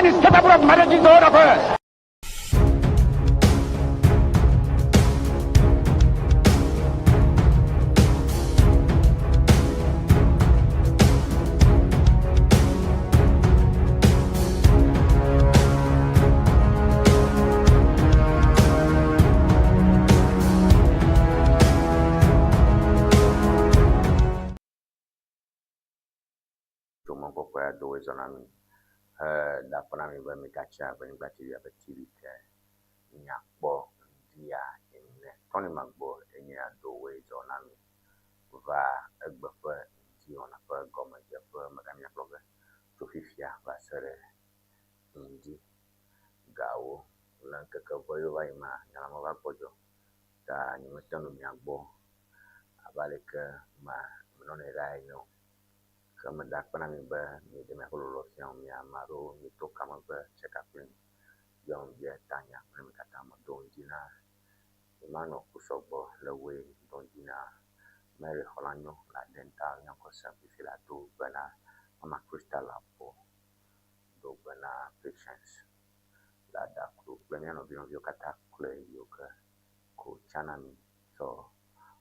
man is capable of managing the whole affair. Always on me. That for me when me catch up when Ŋdi TV nyakbo dia in Tony Magbo in ya always on me. Va egbefe Ŋdi on a government for madame yaklobe to fifia va sere Ŋdi gawo lanka ka Boye wa ima nyama va kojo ta ni metano nyakbo abaleka ma mnone rai no kama dakpana mi ba mi de ma kololo fiam mi amaro mi to kama ba check up in yom ye tanya mi kata ma don dina imano kusobo lewe don dina Mary Holanyo la dental nyako sabi filato bana ama crystal apo do bana patience la da ku plemiano bio kata kule yoga ko chana mi so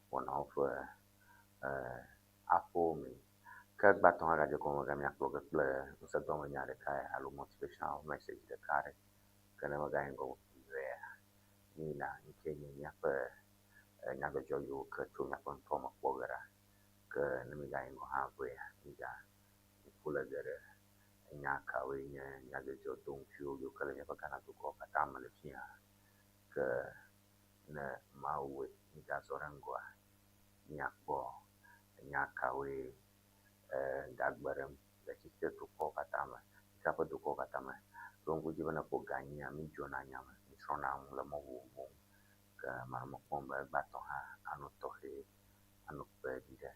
one of apo mi que baton a radio como gamia plug kple se domo nya de kai alo motivational message de kare kana maga ngo ve ni na nke nya pe nya go jo yo ke tu nya pon forma pogara ke ne mi ga ngo ha we ni ga kula gere nya ka we nya go jo dong chu yo kala nya pa kana tu ko kata male fia ke ne ma we ni ga sorango nya po nya ka we dagbarem da kike to ko katama kafa do ko katama don guji bana ko ganya mi jona nyama mi sona la mo wo ka marmo komba bato ha anu to he anu pe dire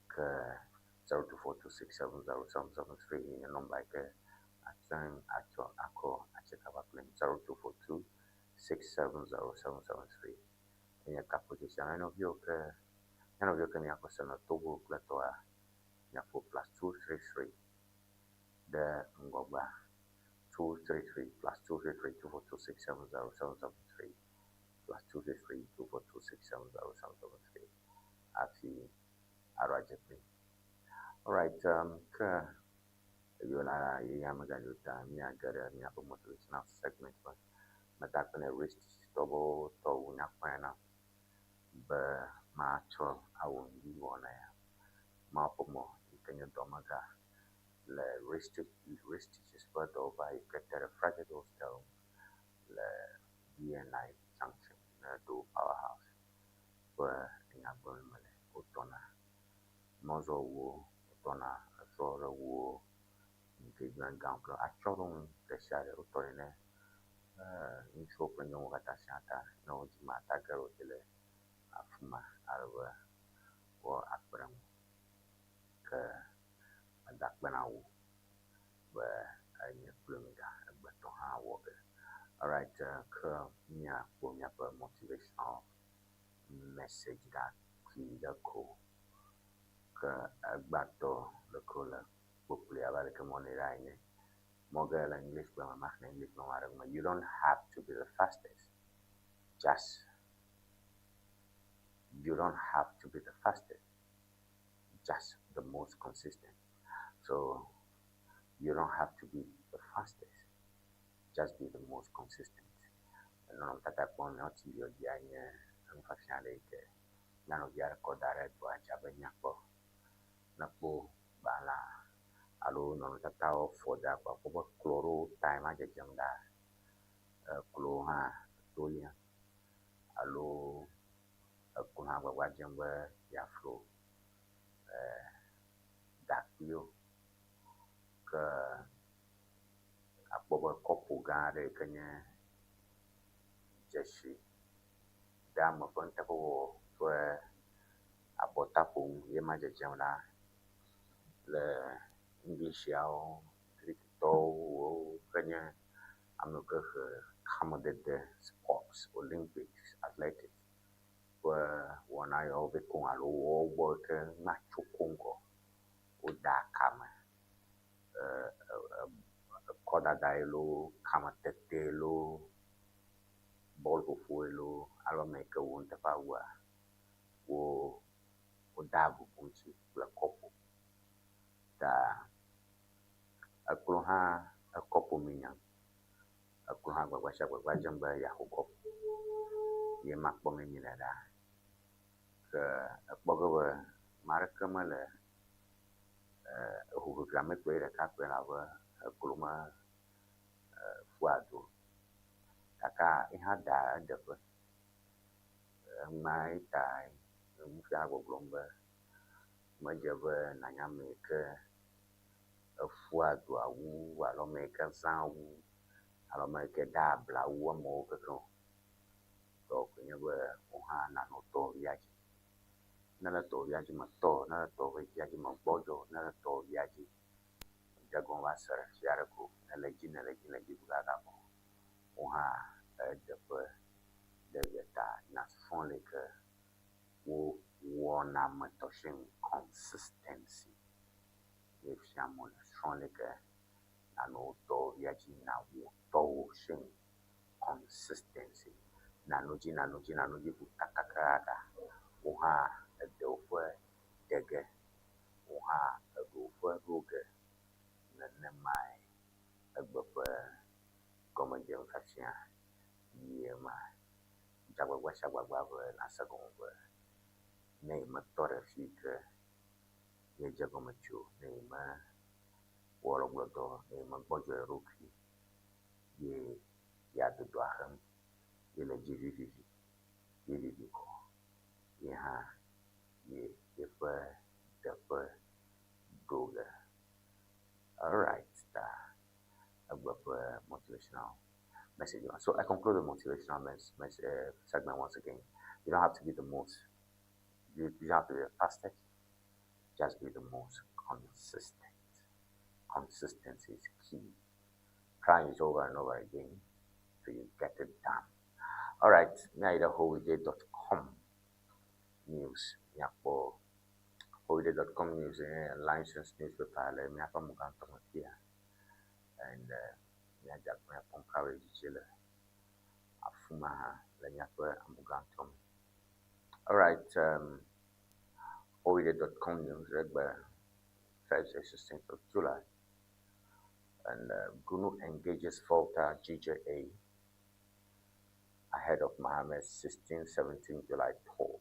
ka 0242670773 ni nomba ke atsan ato ako acheka ba plan 0242670773 ni ka position no vio ke ni ako sana togo platoa Yapo plus 233 the Ngoba 233 plus 233 24267073 plus 233 24267073 Afi Arajepi. Alright, ka yola yamagalita miagara miapo motivational segment but matakane wrist double to nyakwana ba macho awon Ŋdi Wɔna ya mapomo ikanya domaga le wrist is part of I get the fragile stone le BNI junction do powerhouse where in a male utona mozo wo utona sora wo engagement gamplo achorun de share utorine in shop no kata shata no jimata garo dele afuma arwa wo akbram ke adak banawu ba anya plumida baton ha wo be alright ke nya ko nya pa motivational message that ki da ko ke agbato le ko la populi avale ke monera ine mogel english ba ma english ba you don't have to be the fastest just you don't have to be the fastest just the most consistent. So you don't have to be the fastest, just be the most consistent. Non tata con not your dianya and fashion none of your codare to a jabanyako napo bala alo non tata for that chloro time at jamda cloha tolia alo kuna wajamba yaflo dakio ke apoba kopu gare kenya jeshi dama ponta ko fue abota pun yema jejamla le english yao krito kenya amuka commodity sports olympics athletics wana yo be ko alo wo ke na chukungo udakama kɔdada lo, kametete lo, bɔlƒoƒoe lo, alo ame yi ke wo ŋutɔ ƒe awua, woda bubu ŋuti kple kɔpu. Ta ekplɔ hã ekɔpu mi nyam. Ekplɔ hã gbagba sia gbagba dzem be yeaxɔ kɔpu. Ye makpɔ me nyuie ɖa. Ke ekpɔ ge be ame aɖeke mele ehoʋiʋlia me kpe ɖeka koe elabe eklo me ƒua do. Kaka yi hã da eɖeƒe. Ema ye ta nufia gbɔgblɔm be medze be nànya ame yi ke eƒua doa wu alo ame yi ke zã wu alo ame yi ke da abla wu amewo kekeŋ o. Tɔwo nye be wo hã nanɔ tɔwòvia dzi. Ne le tɔwòvia dzi me tɔ, ne le tɔwòvia dzi me gbɔdzɔ, ne le tɔwòvia dzi degɔ̃ va se ɖe fia ɖe ko ne le dzi gagavɔ. Wo hã eɖeƒe ɖe via ta na srɔ̃ le ke wo wɔna me tɔshiŋ consistency. Ye fiam wole srɔ̃ le ke nanɔ wo tɔwòvia dzi na wo tɔwò shiŋ consistency. Nano dzi ƒu kakaka. Wo hã eɖe woƒe dege. Wo hã eɖe woƒe ɖoge. Nenemae egbe ƒe gɔmedzem fiafia ye ma. Dzagbagba sia gbagba be nase gɔme be ne yi metɔ ɖe fi ke yedze gɔme tsi o, ne yi me wɔ lɔgblɔdɔ, ne yi me gbɔdzɔe ɖe eɖokui ye ya dodoa hem, ye le dzi vivi kɔ. Ye hã ye yeƒe teƒe ɖoge. Alright, egbe ƒe motivational message. So I conclude the motivational segment once again. You don't have to be the most, you don't have to be the fastest, just be the most consistent. Consistency is key. Try it over and over again till you get it done. All right, now the BoyeThursday.com news. For BoyeThursday.com news, licensed newspaper, let me have a muganto here. And courage chile. Afuma, let me have a muganto. All right, BoyeThursday.com news, read by Thursday, 16th of July. And Gunu engages Falter GJA ahead of Mohammed's 16-17 July tour.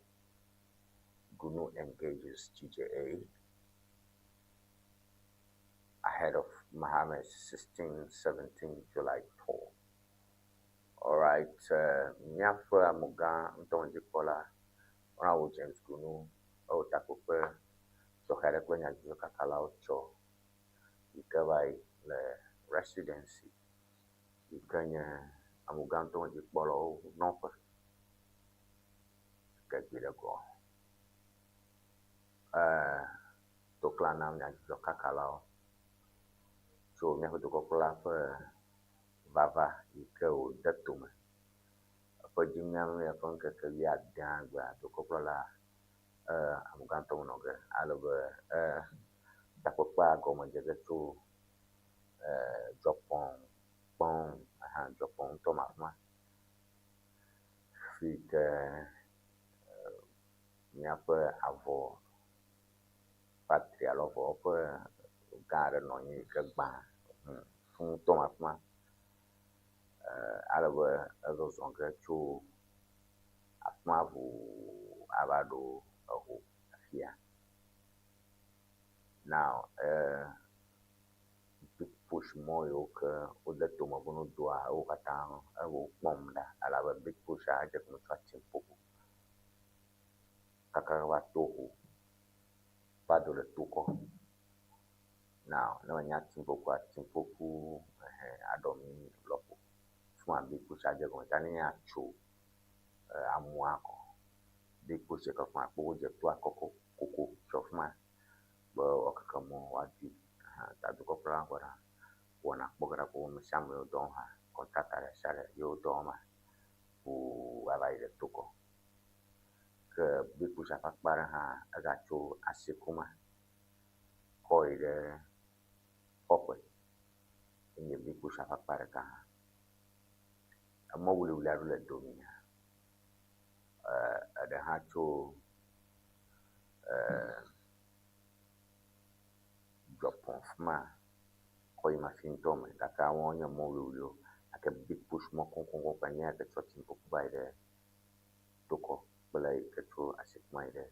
Gunu engages GJA ahead of Mohammed's 16-17 July tour. Alright, Nyafa Muga Ntonji Kola, Rawo James Gunu, Otakope, Sohare Kwenya Kakala Cho, Ikawai, le residency, Ikanya Amuganto and Polo, Nofa, get with a go. Toklanam Kakala. So, never to go for Vava, Iko, Datuma. For Jimmy, a funka career down to Copola, Amuganto Noga, Alaba, Tapopa, Goma Jagato, drop on, drop on Thomas. Fit, Nyapa Avo. Patria love offer garden on you kagba fun Thomas ma alawa those on get to afmavu abado oho afia. Now big push more yoke other to mabono doa o katang o pomda alawa big push a just no tracking popo kakawa toho Pado le tuko. Now, no one yet simple adomi lopo. Swan big push a jagon, Tania cho amuako. Big push of my boy, to a coco, chofma, bo okamo, what you Taduko Prangora, one a bogarapo, Samuel Donha, contact a share, yo doma, who have I the tuko. Big push up Baraha, Agacho, Asikuma, Koi the Popway. in the big push of a paraka. A more will level at Domina. At the Hacho drop off ma. Koi ma symptom kaka wonya mo yo aka big push mo kon panya ka chotin ko by the toko belai ka tro asik mai de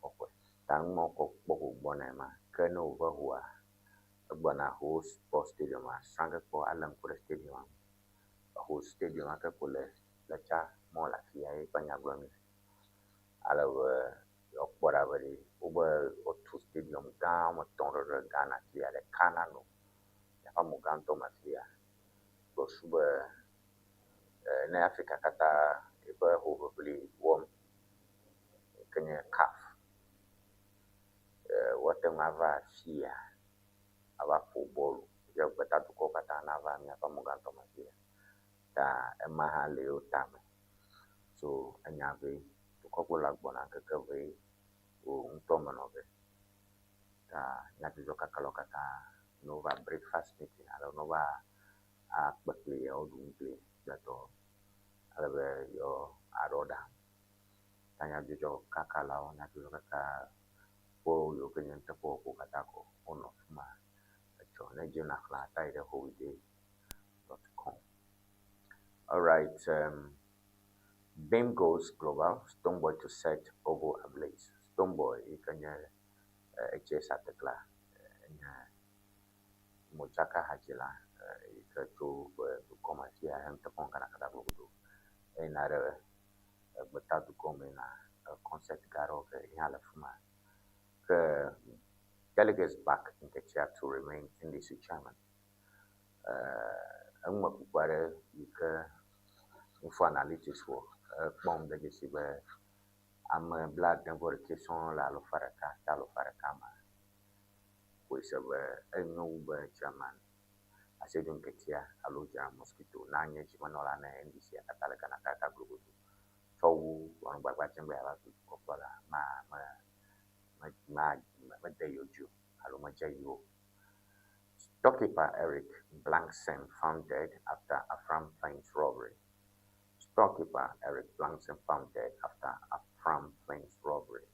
okwe tang mo ko boko bona ma kano over huwa bona host post stadium ma sanga ko alam ko stadium host stadium aka ko le la cha mo la kia e panya gwami ala okpora bari uba otu stadium ga mo tonro Ghana kia le kanano ya mo ganto mafia go suba na Africa kata iba hopefully warm kenya calf wata ngava fia aba football ya bata ko kata na va mi apa mo ganto mafia ta emaha leo tame so anyave ko ko lagbona ka ve o ntomo no ve ta nyati zo kakalo kata nova breakfast meeting ala nova a kpekpe o dungle dato ala be yo aroda tanya jojo kakala o nyati zo kaka po yo kenyan tapo ko kata ko ono ma cho na jena kla tai de holiday.com. All right, BIM goes global. Stoneboy to set Oval ablaze. Stoneboy, you can HS at the class. Mochaka Hajila, to come here and to Ponkana Kadabudu. And other Bata to come in a concert garo in Halafuma. The delegates back in the chair to remain in this chairman. I'm what you can for analytics work. Bomb the Gesibe. I'm a blood verification la lo faraka, talo farakama. Which a no chairman. I said, don't get here, Aloja mosquito, Nanya Chimanolana, and this year, Catalacana Group. So, one by watching where I was Copola, my day you, Alomajayo. Storekeeper Eric Blankson found dead after a Fram Plains robbery. Storekeeper Eric Blankson found dead after a Fram Plains robbery.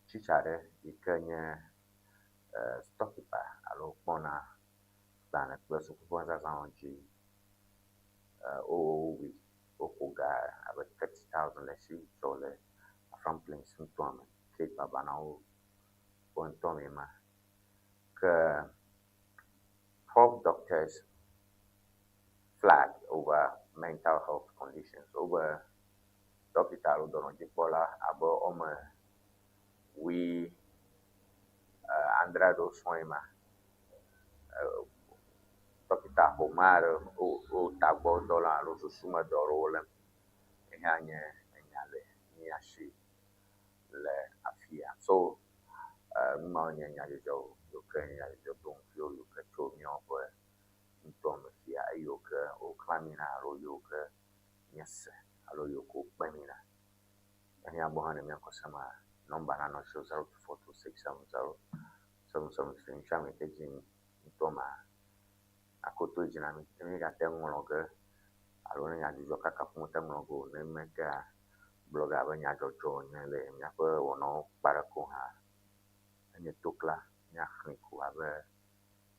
Chichare, Ikanya storekeeper, alo pona planet plus ukuponza zanji we okuga about 30,000 lesi chole from plains symptom keep abanao pontomema ke 12 doctors flagged over mental health conditions over doctor Udono Jipola abo we Andrado Soima Tokita Homaro o Tabo Dola Susuma Dorole Hanya Nyale Niashi Le Afia. So Manya Yajo, you can don't feel you can show me up Intomafia Ayoka or Clamina Royoka, yes, Aloyoko Bamina. And Yabohana Yakosama, non-banana show 0242670 Shami taking Toma. Akoto jinami temi ga tengologe alone nya dijo kaka fun tengologo ne mega bloga ba nya jojo nyele nya pe wono barako ha nya tokla nya khniku aba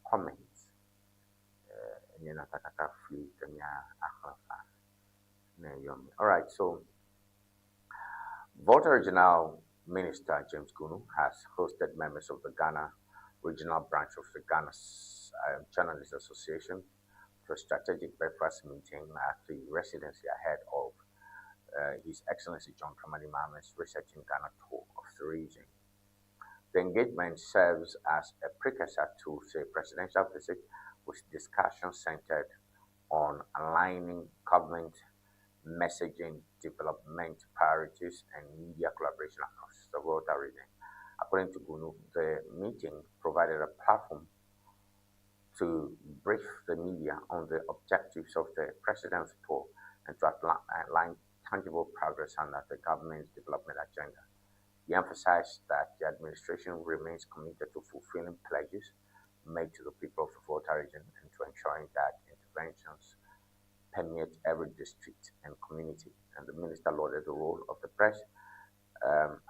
comments nya na takaka free nya akhafa ne yomi. All right, so Volta Regional Minister James Gunu has hosted members of the Ghana regional branch of the Ghana Journalists Association for a strategic breakfast meeting at the residency ahead of His Excellency John Dramani Mahama's researching Ghana tour of the region. The engagement serves as a precursor to the presidential visit, with discussion centered on aligning government messaging, development priorities, and media collaboration across the Volta region. According to Gunu, the meeting provided a platform to brief the media on the objectives of the president's tour and to outline tangible progress under the government's development agenda. He emphasized that the administration remains committed to fulfilling pledges made to the people of the Volta region and to ensuring that interventions permeate every district and community. And the minister lauded the role of the press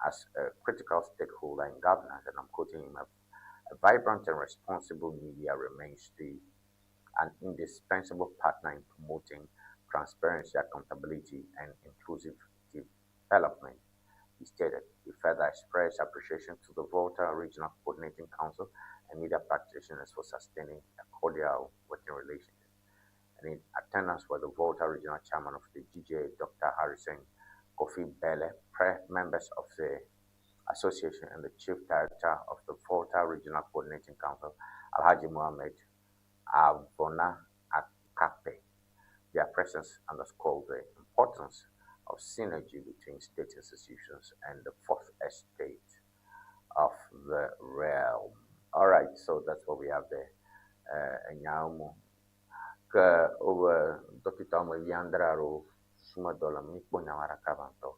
as a critical stakeholder in governance, and I'm quoting him, a vibrant and responsible media remains an indispensable partner in promoting transparency, accountability, and inclusive development. He stated. He further expressed appreciation to the Volta Regional Coordinating Council and media practitioners for sustaining a cordial working relationship. And in attendance were the Volta Regional Chairman of the GJA, Dr. Harrison Kofi Bele, members of the association, and the Chief Director of the Volta Regional Coordinating Council, Alhaji Mohammed Avona Akape. Their presence underscored the importance of synergy between state institutions and the fourth estate of the realm. All right, so that's what we have there. Nyaumu ke over Dr. Viandraro Sumadola Mikbo Nyawara Kavanto.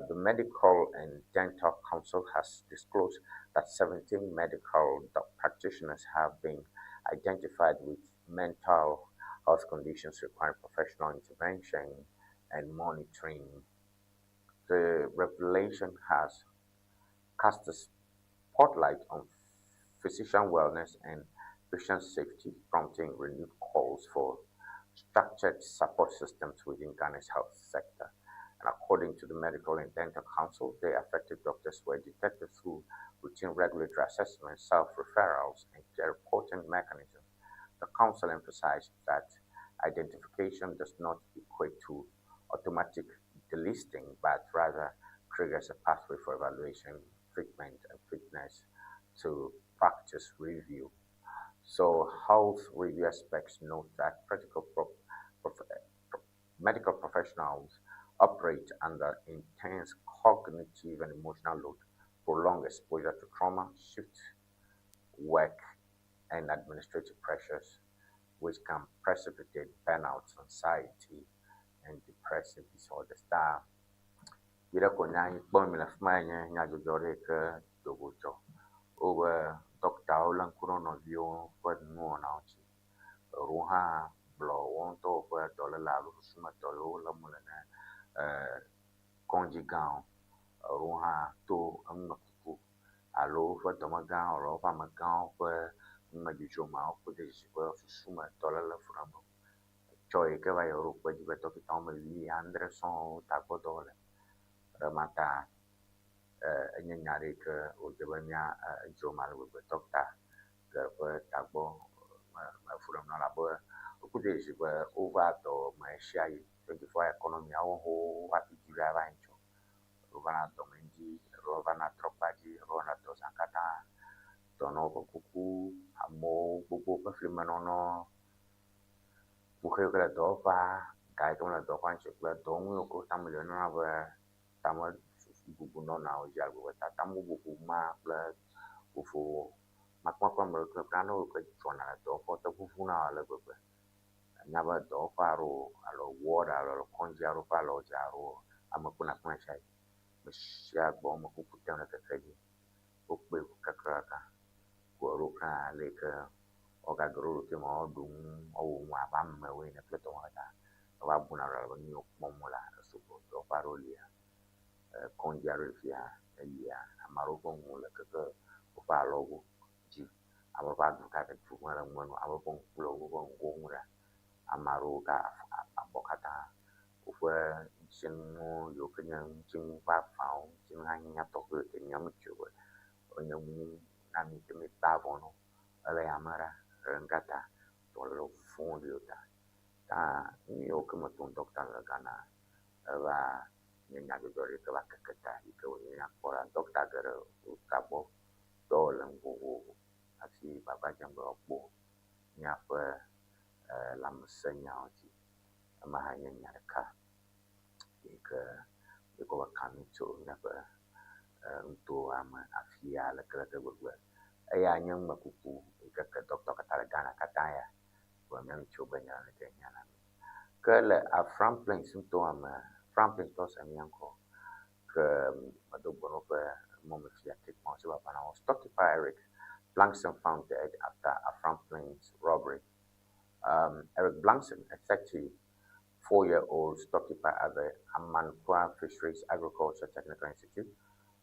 The Medical and Dental Council has disclosed that 17 medical practitioners have been identified with mental health conditions requiring professional intervention and monitoring. The revelation has cast a spotlight on physician wellness and patient safety, prompting renewed calls for structured support systems within Ghana's health sector. And according to the Medical and Dental Council, the affected doctors were detected through routine regulatory assessments, self-referrals, and care reporting mechanisms. The council emphasized that identification does not equate to automatic delisting, but rather triggers a pathway for evaluation, treatment, and fitness to practice review. So health review aspects note that medical professionals operate under intense cognitive and emotional load, prolonged exposure to trauma, shift work, and administrative pressures, which can precipitate burnout, anxiety, and depressive disorders. Ira konya ikpomila fmanya nyajojore ke dogojo. Over Dr. Olan Kurono Vio for Nuanauchi. Ruha blow one to over dollar lalu suma dollar mulana conjigan ruha to amaku alo for domagan or over magan for majujoma for the suma dollar from Choi Kava Europe, but you were talking to Anderson Takodole Ramata. Nyari ke ujabanya jomal we doctor ke tabo from na labo ukude ji we over to Malaysia 24 economy awo what you have ancho rovana domendi rovana tropaji rovana to sankata tono kuku amo bubu pe flimanono buke ke do pa kai ko na do kwan chekla do mu ko tamile na ba tamal buku nona o jago ta tamu buku ma bla bufu makma kwa mrko kano ko chona do ko ta bufu na la bebe nyaba do faro alo woda alo konjaro palo jaro amakuna kuna shai mishya bo makuku tana ka kaji ukbe kakraka ko ruka leka oga guru ke mo dum o wa bam we na pleto wata wa buna ra ni okmomula supo do faro lia konjarifia ya amaroko ngula keke upalogo ji ababadu kaka chumara mwano ababong pulogo ngura amaroka abokata ufwe chinu yokenya chinu ba fao chinu hanya toko kenya mchuwe onyamu nami temi tavono ale amara rengata tolo fondi yota ta ni okuma ton dokta gana va nyanya dori ke baka keta ke nya pora dokta gere utabo dolan go asi baba jambo bo nya pe lam senya oji ama hanya nyarka ke ko kami to nya pe untuk ama afia la kala ke gurgwa aya nyang makupu ke dokter kata gana kata ya ko nyang coba nya ke nya na ke le afram plan sunto ama Frampling tos amianko ke madobono pe momifia tik mo se bapana o stocky Eric Blankson found dead after a Franklin's robbery. Eric Blankson, a 34-year-old storekeeper at the Amankwa Fisheries Agriculture Technical Institute,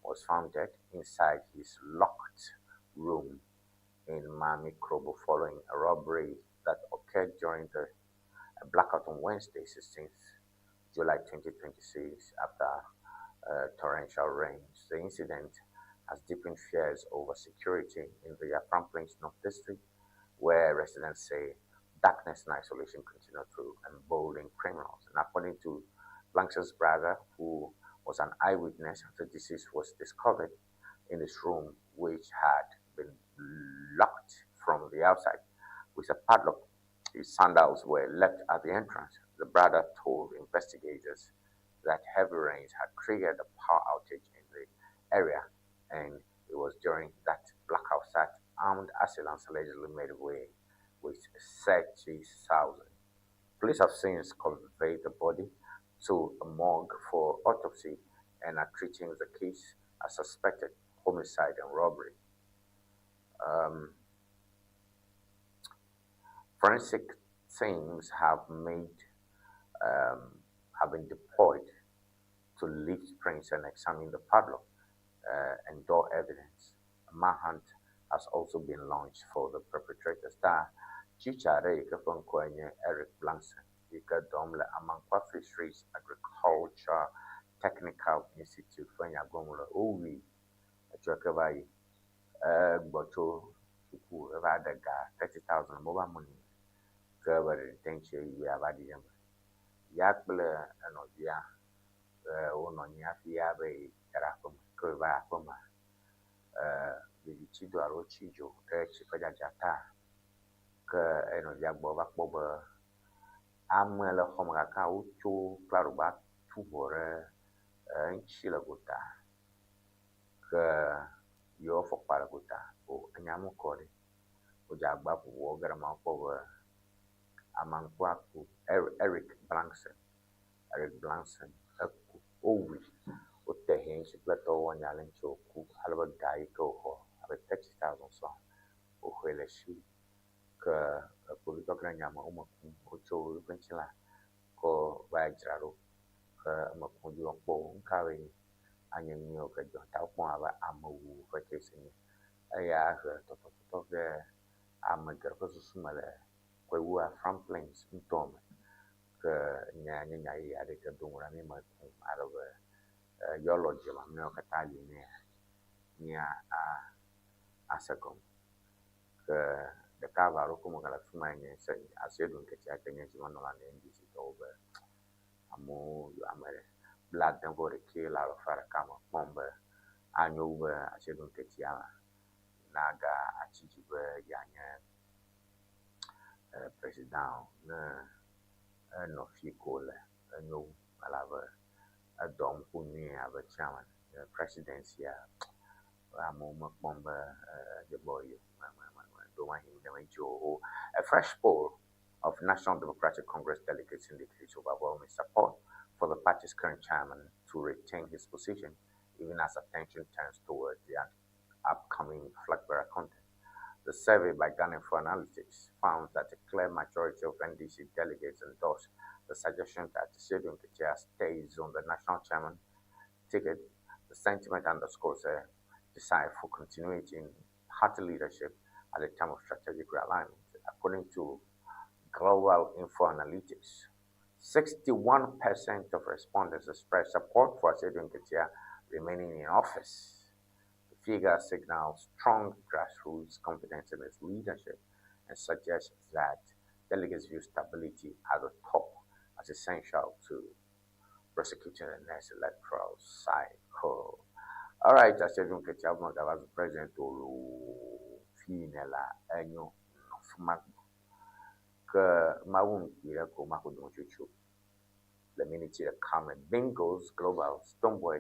was found dead inside his locked room in Miami Krobo following a robbery that occurred during the blackout on Wednesday, 16th July 2026, after torrential rains. The incident has deepened fears over security in the Franklin's North District, where residents say darkness and isolation continue to embolden criminals. And according to Blankson's brother, who was an eyewitness, the deceased was discovered in his room, which had been locked from the outside with a padlock. His sandals were left at the entrance. The brother told investigators that heavy rains had triggered a power outage in the area, and it was during that blackout that armed assailants allegedly made away with 30,000. Police have since conveyed the body to a morgue for autopsy and are treating the case as suspected homicide and robbery. Forensic teams have been deployed to lift prints and examine the padlock and door evidence. A manhunt has also been launched for the perpetrators. Chichare Ikafonkwenye Eric Blankson, Ika Domle Amankwa Fisheries Agriculture Technical Institute for Nyagomula Owi, Chokavai, Boto, Suku, Evadaga, 30,000 mobile money, covered intention we have added them. Yakbla and Odia, Ononia Fiabe, Karapum, Kurva, Vichido Arochijo, Chipajata. Eno jagbo bakbo amele khomaka uchu claro ba tubore nchila guta ke yo fokpala guta o anyamu kodi o jagba wo garama ko amankwa ku Eric Blankson owi o tehin plato wanyalen choku halba dai ko ho avec 30,000 so o khweleshi ke politik kerana umakum ucul pencila ko bajraro ke umakum di wakbo kawe anyenyo ke jo tau pun aba amu ke sini aya ke toto ke amager ke susumale ko wa Franklin's untom ke nya ya de ke dungura ni makum arabe yolo jema no katali ni nya asakom ke the cover como la fumane se asedo que tia kenya ti mano la ndisi to be amu amere blood dan go ke la fara kama pombe anyo be asedo que tia naga achiji be yanya president na no fikole anyo ala be adom kuni aba chairman presidency amu pombe the boy a fresh poll of National Democratic Congress delegates indicates overwhelming support for the party's current chairman to retain his position, even as attention turns towards the upcoming flag bearer contest. The survey by Ghana for Analytics found that a clear majority of NDC delegates endorsed the suggestion that Sedun Ketia stays on the national chairman ticket. The sentiment underscores a desire for continuity in party leadership at the time of strategic realignment. According to Global Info Analytics, 61% of respondents expressed support for Sedun Ketia remaining in office. The figure signals strong grassroots confidence in his leadership and suggests that delegates view stability at the top as essential to prosecuting the next electoral cycle. All right, I said, I was the president Finela Enyo Nofmak Mawun Kirako Makudon Chuchu. The minute Carmen Bingos Global Stoneboy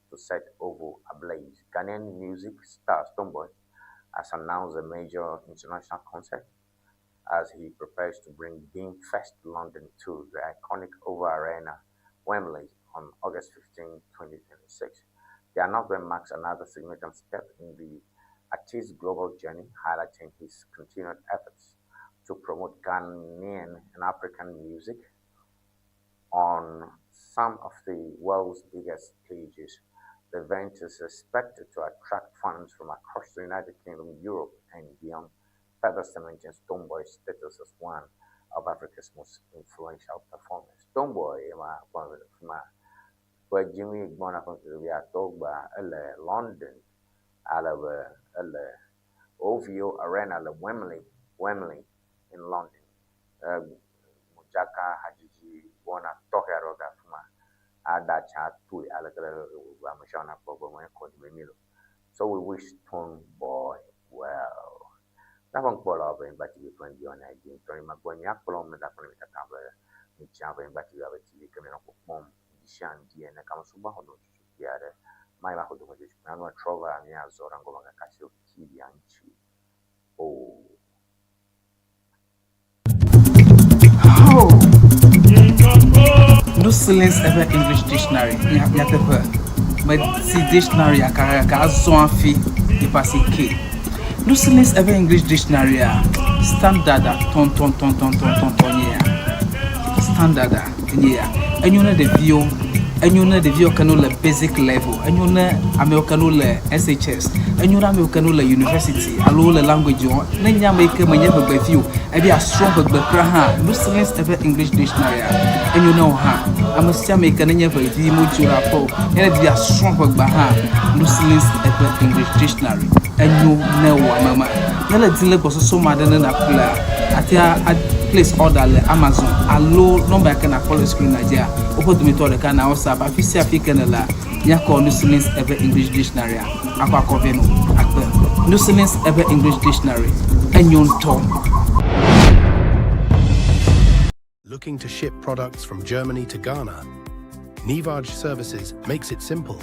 to set Oval ablaze. Ghanaian music star Stoneboy has announced a major international concert as he prepares to bring Beam Fest London to the iconic Oval Arena, Wembley, on August 15, 2026. The announcement marks another significant step in the artist's global journey, highlighting his continued efforts to promote Ghanaian and African music on some of the world's biggest stages. The event is expected to attract fans from across the United Kingdom, Europe, and beyond, further cementing Stonebwoy's status as one of Africa's most influential performers. Stonebwoy, Jimmy Bona Togba, London, OVO Arena, Wembley in London. Mujaka Hajiji Bona Toheroga Fuma. So we wish Stonebwoy well. Nafang pola ba imbati bi twan bi on ID twan magwanya kolom da kon mi takaba mi chava imbati ba ti ke mi no pom dishan die na kama suba hodo tiare mai ba hodo hodo na no trova mi azora ngoma ga kasho kibi anchi oh no silence ever English dictionary ya tepa but si dictionary aka zo afi di passé k no silence ever English dictionary standard ton yeah standard yeah and you know the view can the basic level and you know American SHS and you know American university allo the language na nya make manya be view e be a strong but no silence ever English dictionary and you know I'm a make na nya be view mo jura po e be a strong but no silence ever English dictionary and you know mama na la dile go so mad na kula atia place order le Amazon allo number can call screen Nigeria open me to the can WhatsApp afisi african la nya call no silence ever English dictionary akwa conveno akpe no silence ever English dictionary enyon tom. Looking to ship products from Germany to Ghana? Nivaj Services makes it simple.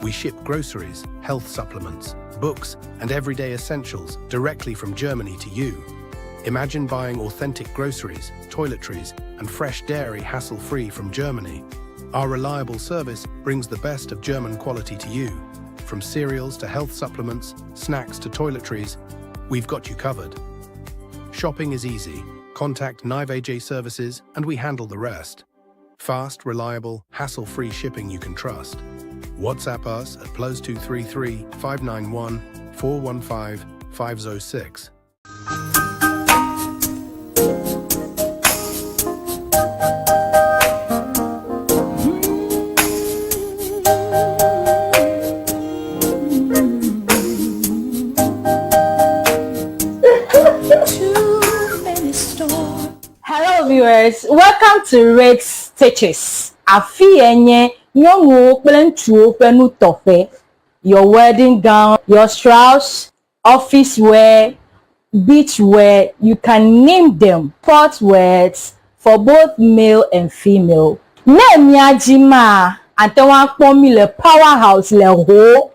We ship groceries, health supplements, books, and everyday essentials directly from Germany to you. Imagine buying authentic groceries, toiletries, and fresh dairy hassle-free from Germany. Our reliable service brings the best of German quality to you. From cereals to health supplements, snacks to toiletries, we've got you covered. Shopping is easy. Contact Nivaj Services and we handle the rest. Fast, reliable, hassle-free shipping you can trust. WhatsApp us at +233 591 415 506. Hello viewers, welcome to Red Stitches. Afienye nyongo kple penu tofe. Your wedding gown, your strauss, office wear, beach wear, you can name them. Sport wears for both male and female. Ne miajima antewa kpomi le powerhouse le ho.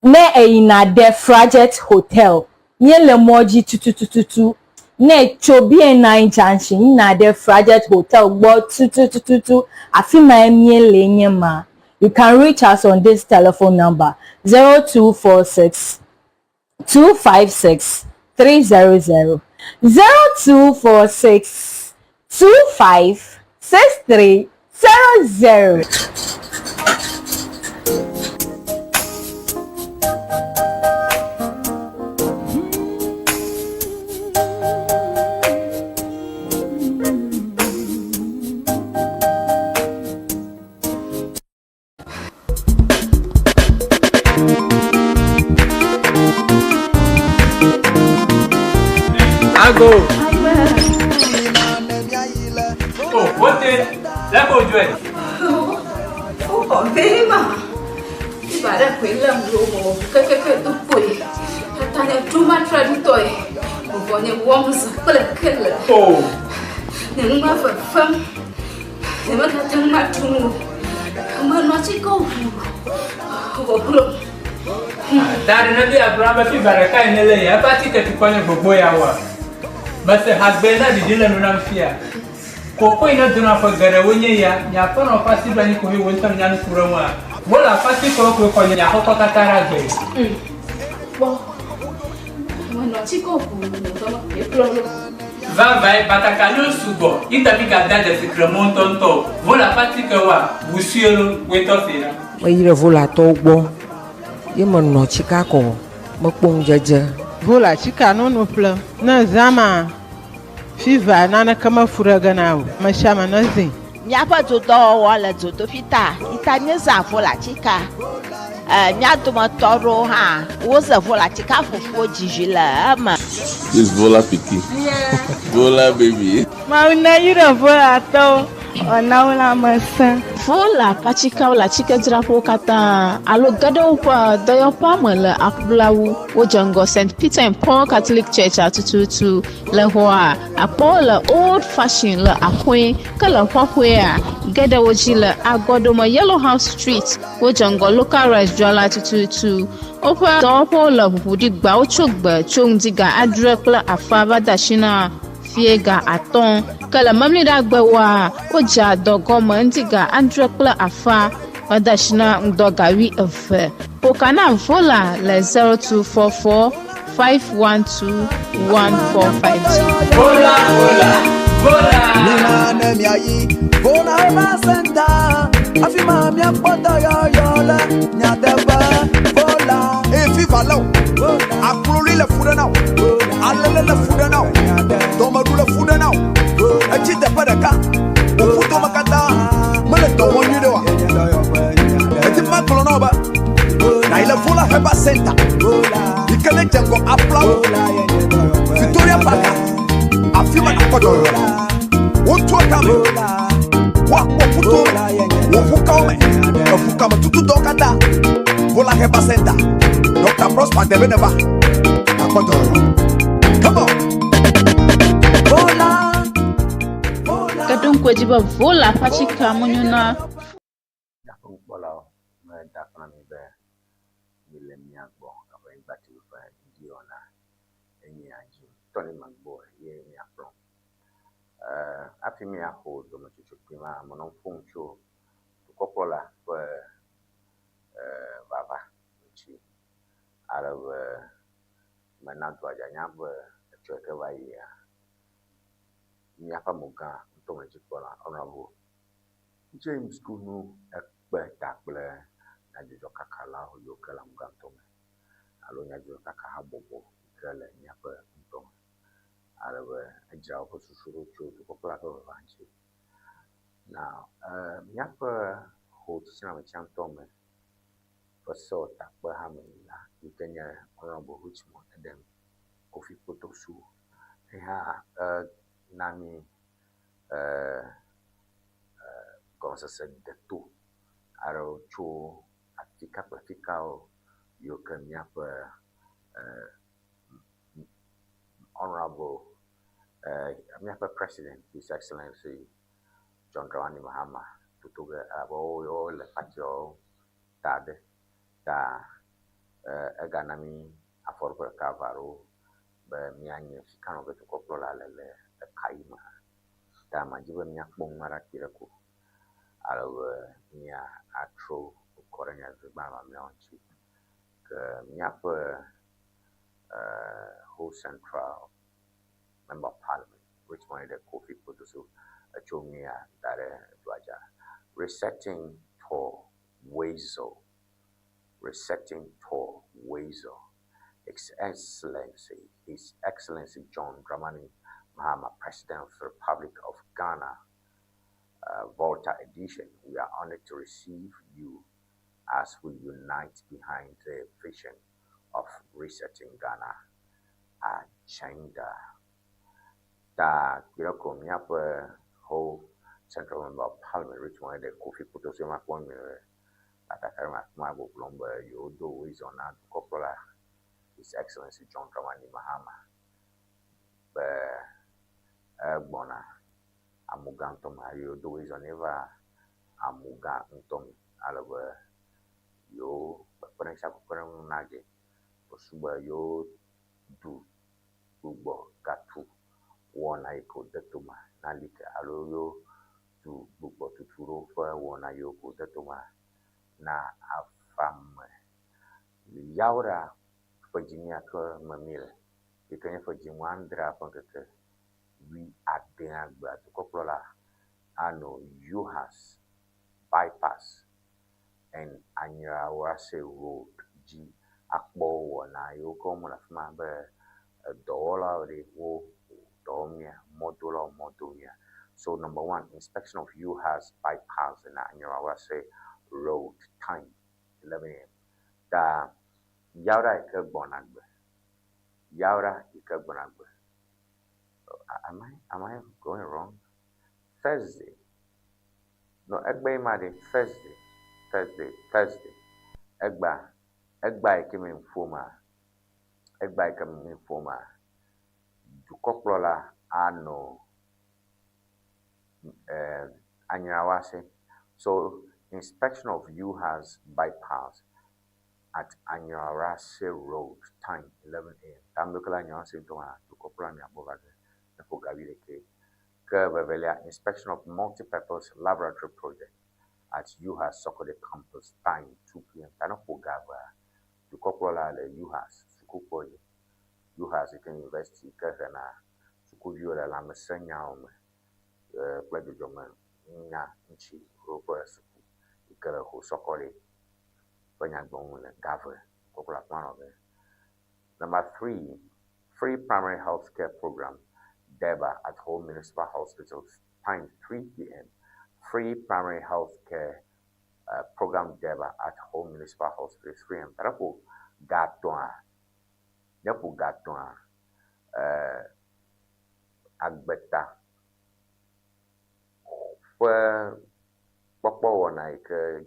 Ne ina de Frajet Hotel. Nye le moji tututututu. Ne chobi na junction na de Frajet Hotel go 2222 afima emie lenye ma. You can reach us on this telephone number 0246 256 300 0246 25 6300. Go. Oh, what the? Let go do it. Oh, very much. If I don't pay them, go to Boye. I too much trying to toy. When it warms, but a killer. Oh, the room of a firm. They were not telling my tomb. Come on, not go. that is not a drama. If I can't lay a party to point for Boye. But the husband did not fear. Coco not do not forget when you are fun of passive and you went on Yan Kurama. Well, a passive for Yahoo Catara. Va batakalo sugo itabika dada secrement tonto vola patika wa busielo wetofira Mayira vola togbo ye no chika ko mokpong jaja vola chika no pla na zama fiva nana kama furaga nawo mashama nazi nyapa to do wala to fita itanye za vola chika nyatuma toro ha woza vola chika fufu jijila ama this vola piki vola baby mauna yira vola to ona wala masa vola pachika wala chika drapo kata alo gado pa doyo pamela akblawu wojango St. Peter and Paul Catholic Church atututu le hoa apola old fashion le akwe kala hwahwe gada wojila agodoma Yellow House Street wojango local rice jwala atututu opa dopo la hudi gba ochogba chongdiga adrekla afaba dashina fiega aton kala mamli da gbawa oja dogoma ndiga andrekla afa wadashina ndogawi efe pokana vola le 0244 512 1452 vola Nina nemiayi vola basenda afima mi apoda yola nyadeba vola viva lo akuluri le fuda now alele le fuda now domaru le fuda now achite padaka ofuto makata mele to woni de wa eti makolo no ba na ile vola heba center ikele jengo applaud Victoria Park afima na kodo wotu akame wa ofuto wofuka ome ofuka matutu dokada vola heba center Dr. Prosper Debeneba Come on vola kadon kwajiba vola pachika munyuna bola me dakna mi be millennial bo Ŋdi Wɔna enyi aji Tony Magbo ye mi afro afi mi aho do mo chuchu prima mo no funcho kopola baba chi Arab manatu ajanyab choke wa ya mi afa muga to mo chikola honorable James Kunu ekpe takple na jojo kakala yo kala muga to me alo nya jojo kaka bobo kala nya pa to Arab ajao ko susuru cho to kola to vanchi now nya pa ho tsina ma cham to me so takpe ha me la ikenya honorable Richmond and then Kofi Potosu ha nami comment ça de tout alors cho atika yo kenya honorable President His Excellency John Dramani Mahama tutuga abo yo le patio tade ta eganami aforba kavaro be mianye fikano betu koplola le kaima ta majibe nyakbong marakira ko alo nya atro korenya zibama mionchi ke nyapa whole central member of parliament which one the Kofi Potosu achomia dare dwaja resetting to Wezo His Excellency John Dramani Mahama, President of the Republic of Ghana, Volta edition. We are honored to receive you as we unite behind the vision of resetting Ghana agenda. Ta kiroko miapa whole Central Member of Parliament, Richmond, the Kofi Potosu Makwan, Atakarima Mabo Blomba, Yodo Wizona, Coppola, His Excellency John Dramani Mahama, Bona, Amugantom, Yodo Wizoneva, Amugantom, Alaba, Yo, Parensa Nage, Osuba, Yo, Du, Ubo, Gatu, Wona Iko, Detuma, Nalika, Aloyo, Tu, Bubo, Tuturo, Wona Yoko, Detuma. Na afam yaura Virginia ke memil Ikanya for Jimwandra Pankaka. We are there, but Coprola, Ano, Yuhas, bypass, and Anyawase Road, G. Akbo, na Yoko Monafma, $1 de wo, Domia, Modomia. So, number one, inspection of Yuhas, bypass, and Anyawase Road, time, 11 a.m. Da Yaura Ikebonagbe. Yaura Ikebonagbe. Am I going wrong? Thursday. No, Egba Imade, Thursday. Egba Ikeme Informa. Dukoplola Ano Anyawase. So, inspection of Yuhas bypass at Anyawase Road, time 11 a.m. Tamukala Anyawase Dukoplola Nyabovage. Inspection of multi-purpose laboratory project at UHAS Sokode campus, time 2 p.m. Tanopogava, Dukopola, UHAS, Sukupoye, UHAS University, Kahana, Sukuvio, la Messanya, Pledujoma, Nya, Inchi, Roper, Suku, Ikara, Sokode, Banyagon, Gava, Cocola plan of it. Number 3, free primary health care program. Deba at Home Municipal Hospitals, time 3 p.m. Free primary health care program Deba at Home Municipal Hospitals, 3 p.m. Tarapo Gatoa, Agbeta, where Boye Wɔna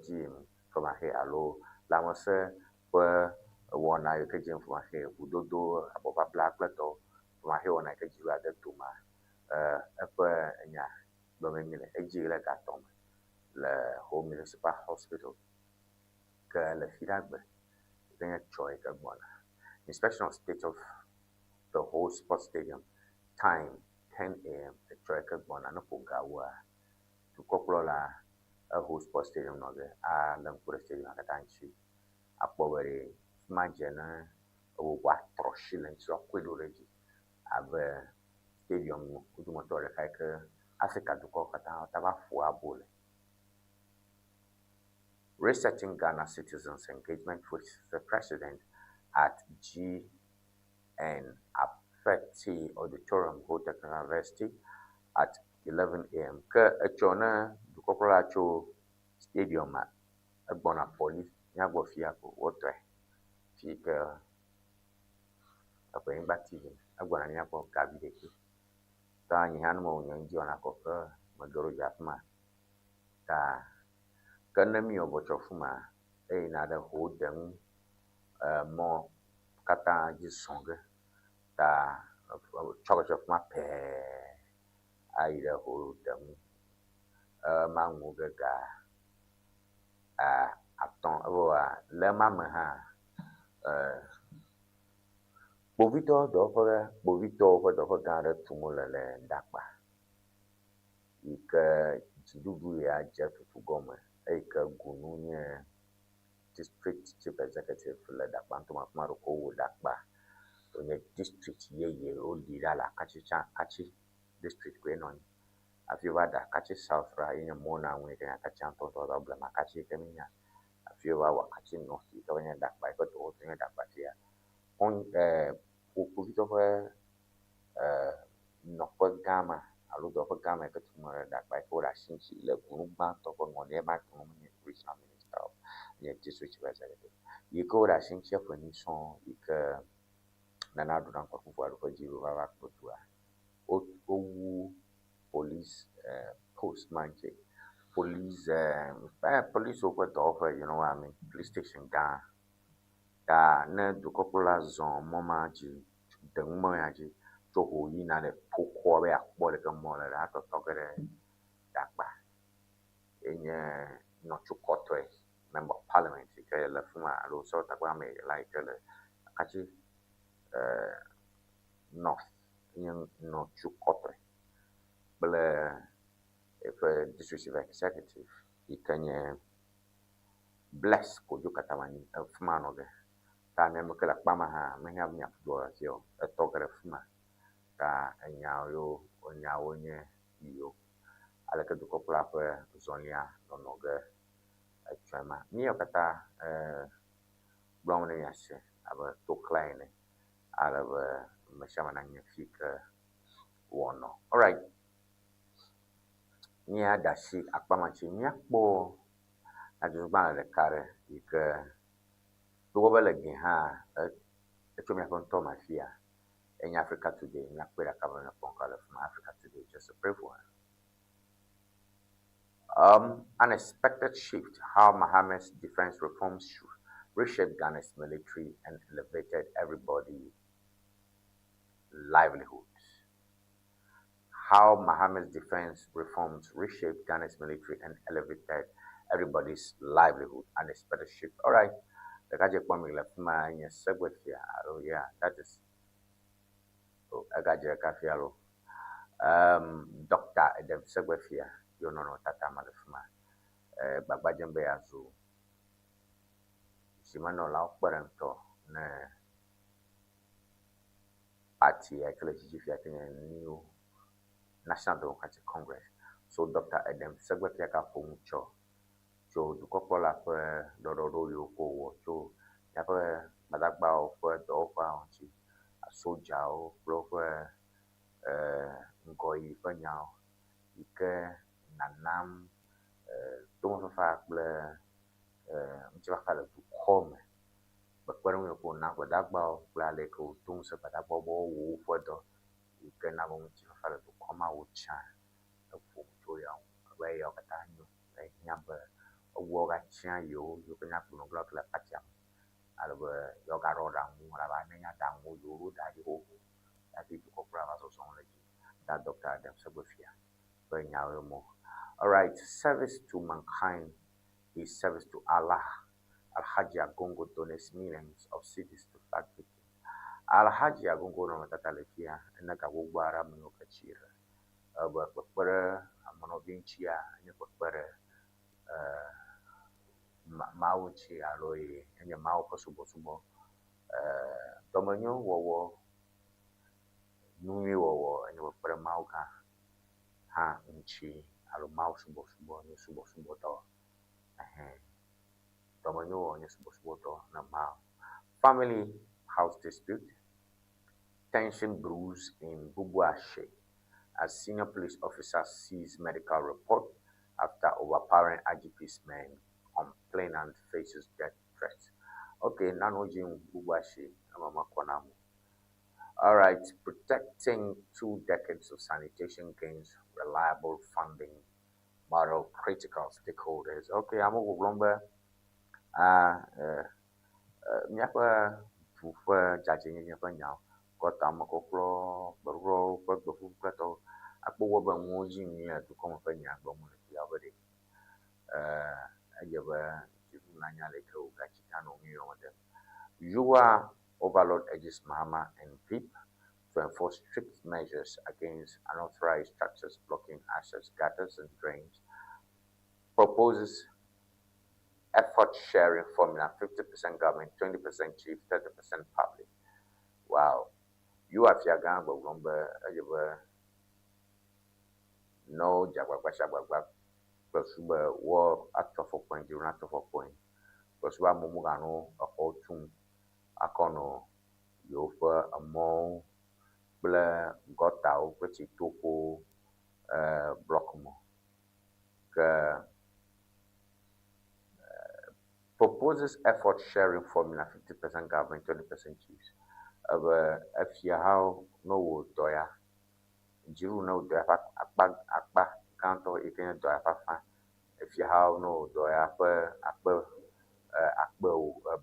Gym from a hair, allo, Lamose, where Wɔna Gym from a hair, Udodo, above black letter. My hair on I can do other to my nya dominion a jail at Tom the Home Municipal Hospital. Girl, Fidagbe, then a choice of one. Inspection of state of the whole sports stadium. Time 10 a.m. A choice of one and a Pugawa to Coprola, a whole sports stadium, no, and then put a stadium at a time sheet. A poverty, Majana, or what for shillings of Quidorigi. Ave stadium kutumotora kaika Africa duko kata taba fuabole. Researching Ghana citizens' engagement with the president at GN Apeti Auditorium, Hotel University at 11 a.m. Ke echona duko cho stadium at Bona Police nyagbo fiako wotre fika Ŋdi TV agwana ni hapo kabideki ta ni hanmo Ŋdi Wɔna ko magoro jatma ta kana mi obotofuma na da hodem mo kata jisonge ta chokofuma pe ai da hodem mangu gaga aton awa le mama ha Bovito do gare tumulele ndakpa. Ike jidubu ya jetu tugome. Ike gununye district chief executive le dakpa. Ntuma kumaru kowo dakpa. Onye district ye o lira la kachi district kwe noni. Afiwa da kachi south ra yenye mona unye kenya kachi antonto da oblema kachi keminya. Afiwa wa kachi north ika wenye dakpa. Iko to otu nye dakpa tia. On Bovito nokwe gama alo do gama ke tumara da by for ashinchi le gurumba to ko ngone ba to mun regional minister of the district representative yiko da ashinchi for ni son ika nana do nan ko ko jiru ba ko tua o police post manche police police over the offer, you know what I mean, police station down da na dukopola zon mama ji den mo ya ji to ho yi na le poko be akpo le mo le da to gere dakba enye no chukoto member of parliament ke le fuma lo so ta kwa me like le kachi north in no chukoto bele if a district executive ikanye bless ko ju katamani fuma no ge ta me me kala kpama ha me nya nya do sio e to gre fuma ta nya yo onya onye yo ala ke du ko pla pe zonia no no ge e chama mi o kata blong ne yase aba to kleine ala ba me chama na nya fika wono. All right. Nia dashi akpama chi nya kpo ajuzba le kare ike to bele gi ha e to me kon to mafia in Africa today nya kpo da kabana pon kala from Africa today just a brief one. Unexpected shift how Mohammed's defense reforms reshaped Ghana's military and elevated everybody's livelihoods. How Mohammed's defense reforms reshaped Ghana's military and elevated everybody's livelihood. Unexpected shift. All right. The Gaja Kwame left my segue here. Oh, yeah, that is. Oh, Gaja Kafialo. Doctor Edem segue here. You know, Tata Malafma. Babajembe Azu. Simano Lau Paranto. Party, actually, if you are new. National Democratic Congress. So Dr. Edem Segwefia ka poncho. So du kopola pe do yo ko so ya pe badagba o pe do pa onchi soja o pro pe ngoi pe nyao ike nanam to mo fa kple mchiba kala du kome bakwaru yo ko na badagba o kla le ko tum se badagba bo wo fodo ike na bo mchiba kala du koma o cha to ya we yo kata nyu e nyamba wo ga cha yo ko na ku no gla kla pacha ala be yo ga ro da mu la ba nya da mu yo da di ho ati ko pra ba so so le that Dr. Adam Sebofia be nya mo. All right, service to mankind is service to Allah. Al-Hajj Agongo donates millions of cities to flag victims. Al-Hajj Agongo no tatalefia na ka wo gbara mu ka chira ba kpere amono vinchia nya kpere mauchi aloi nya mau ko subo domanyo wo numi wo nya kpere mau ka ha nchi alo mau subo ni subo to domanyo nya subo to na mau. Family house dispute, tension brews in Bubuashe as senior police officers seize medical report after overpowering IGP's men. Complainant faces death threats. Okay, Nanojin Bubuashe, Mama Kwanamu. All right, protecting 2 decades of sanitation gains, reliable funding, moral critical stakeholders. Okay, I'm over Blomba. Miapa Fufa Jajin Yapanyao, got Amakoplo, Baro, Bufu Plato, Apo Moji near to come up in Yabomu the other day. I ever Nanya Leko, Gachitano, you are overload edges Mahama and PIP to enforce strict measures against unauthorized structures blocking access, gutters, and drains. Proposes effort sharing formula 50% government, 20% chief, 30% public. Wow. You have your gang, but remember, no Jabba, plus war at 4 point, you're not 4 point. Plus, we are Mumugano, a whole tune, a cono, you for a more got out, which it took Blockmo. Proposes effort sharing formula 50% government, 20% chiefs. If you have no doya, Jiru no doya, akba canto, you can doya. If you have no doya,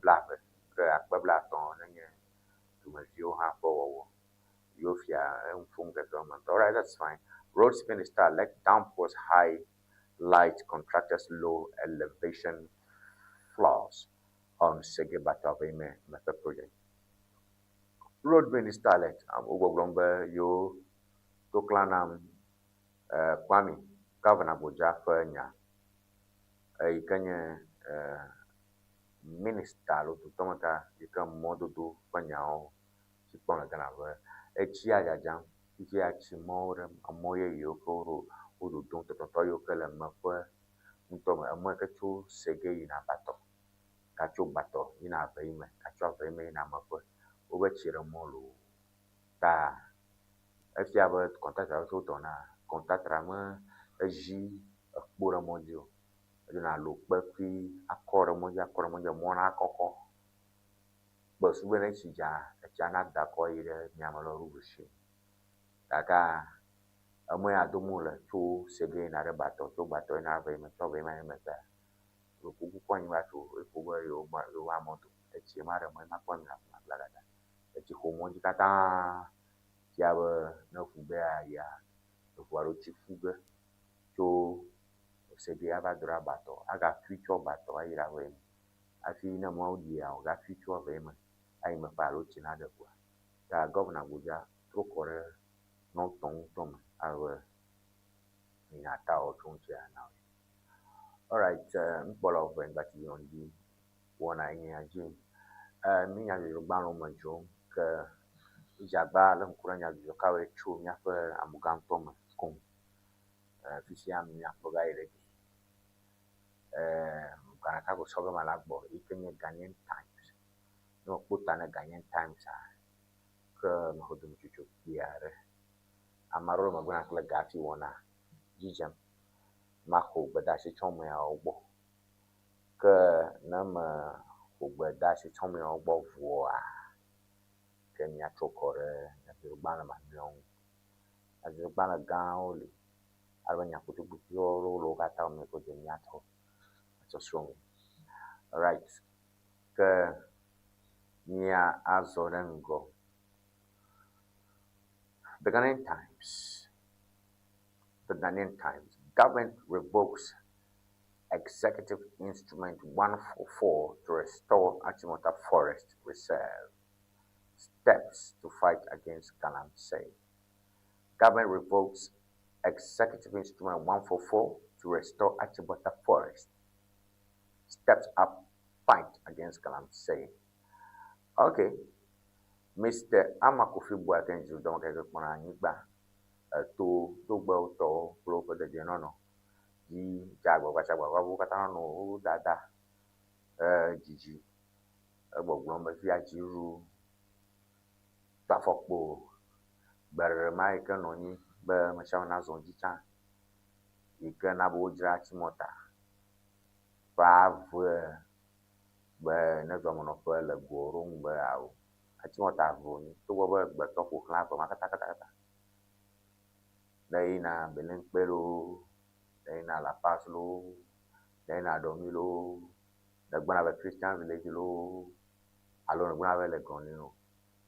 black, blaton, and you must you have for you government. All right, that's fine. Roads minister let downpours high light contractors low elevation flaws on Segebata method project. Road minister let Ugoglomba yo Toklanam Kwame Governor Boja Fanya Ikanya minister lo to tomata ika modo do panyao ci pona kana ba e ci ya jam ci ya ci more amoye yo ko ro o do don to yo kala ma pa nto ma ma ka chu sege ina bato ka chu bato ina ba ime ka chu ba ime ina ma pa o ba ci ra mo lo ta e fia ba contact ra so to na contact ra ma e ji akpora mo dio na lo pe fi akore mo ja mo na akoko bo su bene ci ja na da ko ire mi amalo rubushi daga amo ya do mo le chu sege na re bato chu bato na ve me cho ve me ta lo ku ko ni ba chu ko ba yo wa mo to e ci ma re mo na ko na la ga da e ci ko mo ji ka ta ya ba na fu be ya to wa ro ci fu be chu sege aba dura bato aga future bato ayira we afi na mo dia o ga future ve me ai me pa lo china de kwa ta governor buja tro kore no tong tom awe ina ta o tong cha na all right mbolo of but you on di wona yin ajin mi nya yo gba lo mo jo ke jagba le nkura nya yo ka we chu nya pe amugan tom kon fi si am nya po ga ire kana ka go sobe malagbo ikenye Ghanaian Times no puta na Ghanaian Times ke no do chuchu biare amaro maguna kla gafi wona jijam mako badashi chomo ya ogbo ke na ma ko badashi chomo ya ogbo voa kenya chokore na birbana manyon azirbana gaoli abanya kutu bukyo lo kata me ko jenya to so strong. All right. Ke nia azorengo. The Ghanaian Times. The Ghanaian Times. Government revokes Executive Instrument 144 to restore Achimota Forest Reserve. Steps to fight against Galamsey. Government revokes Executive Instrument 144 to restore Achimota Forest. Steps up fight against Galamsey. Okay. Mr. Amakofi Boakenji don't get upon Aniba to gbo to pro for the genono. Ji jago wabu katano dada jiji gbogbo fi ajiru tafokpo ber mai kanoni be machana zon jicha ikana bojra chimota Bravo, but never monopoly le gorung bao. Achimota voni, to work but talk with clap of Makata. Daina Benin Peru, Daina La Paz Lo, Daina Domilo, the Guanaba Christian village low, alone Guanaba Legonino.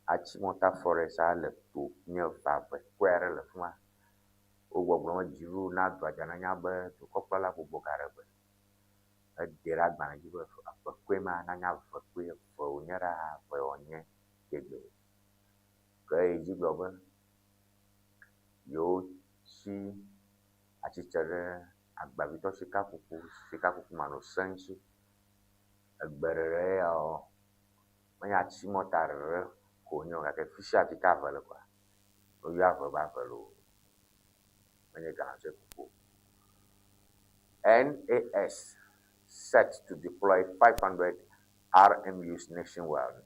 Achimota forest are left to near Fab, Quere Lefma, over Jiru, not Drajanaba, to Copala Bocarabe. Derag manajibu fakwe nanya fakwe fonyara fonye kebe kai jigloba yo chi achitere agbabito shikakuku mano sanchi agberere o manya chimotar konyo ka fisha tikavale kwa o yava ba valo manya ganze kuku NAS set to deploy 500 RMUs nationwide.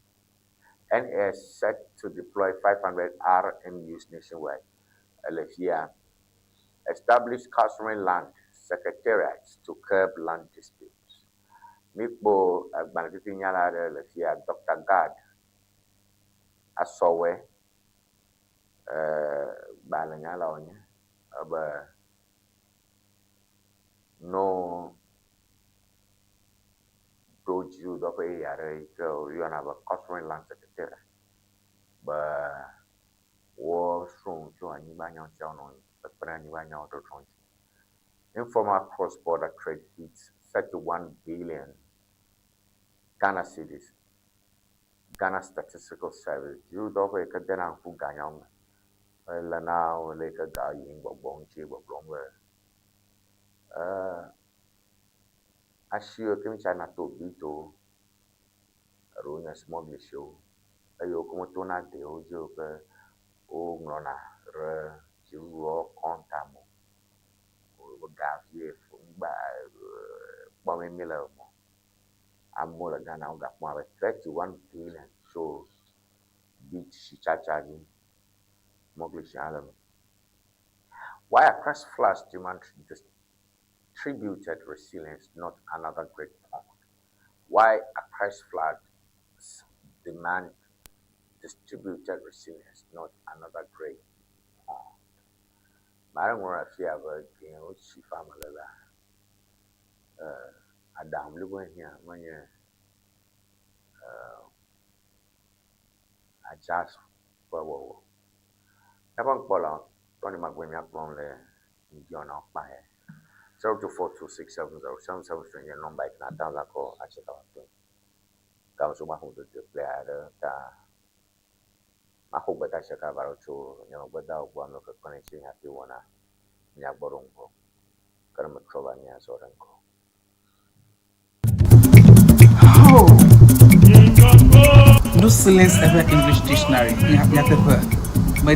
NAS set to deploy 500 RMUs nationwide. Alefia established customary land secretariats to curb land disputes. Mikbo Agbanatiti Nyala Alefia Dr. Gad Asowe Balanyala Onye no you do pay you have a customary land secretary. But war strong to a Nibanya channel, but Nibanya auto tronch. Informal cross-border trade hits 31 billion Ghana cedis. Ghana Statistical Service. You do pay a Ghana who Ganyam. Well, now, like a guy in Bobonchi, Boblomber. Ashio Kim China to Bito. eɖewo nye smuglitsiwo eye wokɔm to na ɖewo dzi woke woŋlɔna ɖe dziwuwo kɔntamo woɖa vie ŋgba kpɔmimi le mɔ amewo le Ghana wogakpɔm abe 31 billion so beat tsitsa dzi smuglitsi hã le me. Why Accra's floods distributed resilience, not another great pond? Why Accra's floods demand distributed resilience, not another great pond? Madam Rafia, she family, Adam, living here when you adjust for what? Never call Tony McGuinness from the Ŋdi Wɔna by 0242670773 your number is not down like I check out. Comes over who to play I hope that I check out to without one of the connection happy one Nyaborongo. Come trouble near Zorango. No silence ever English dictionary. My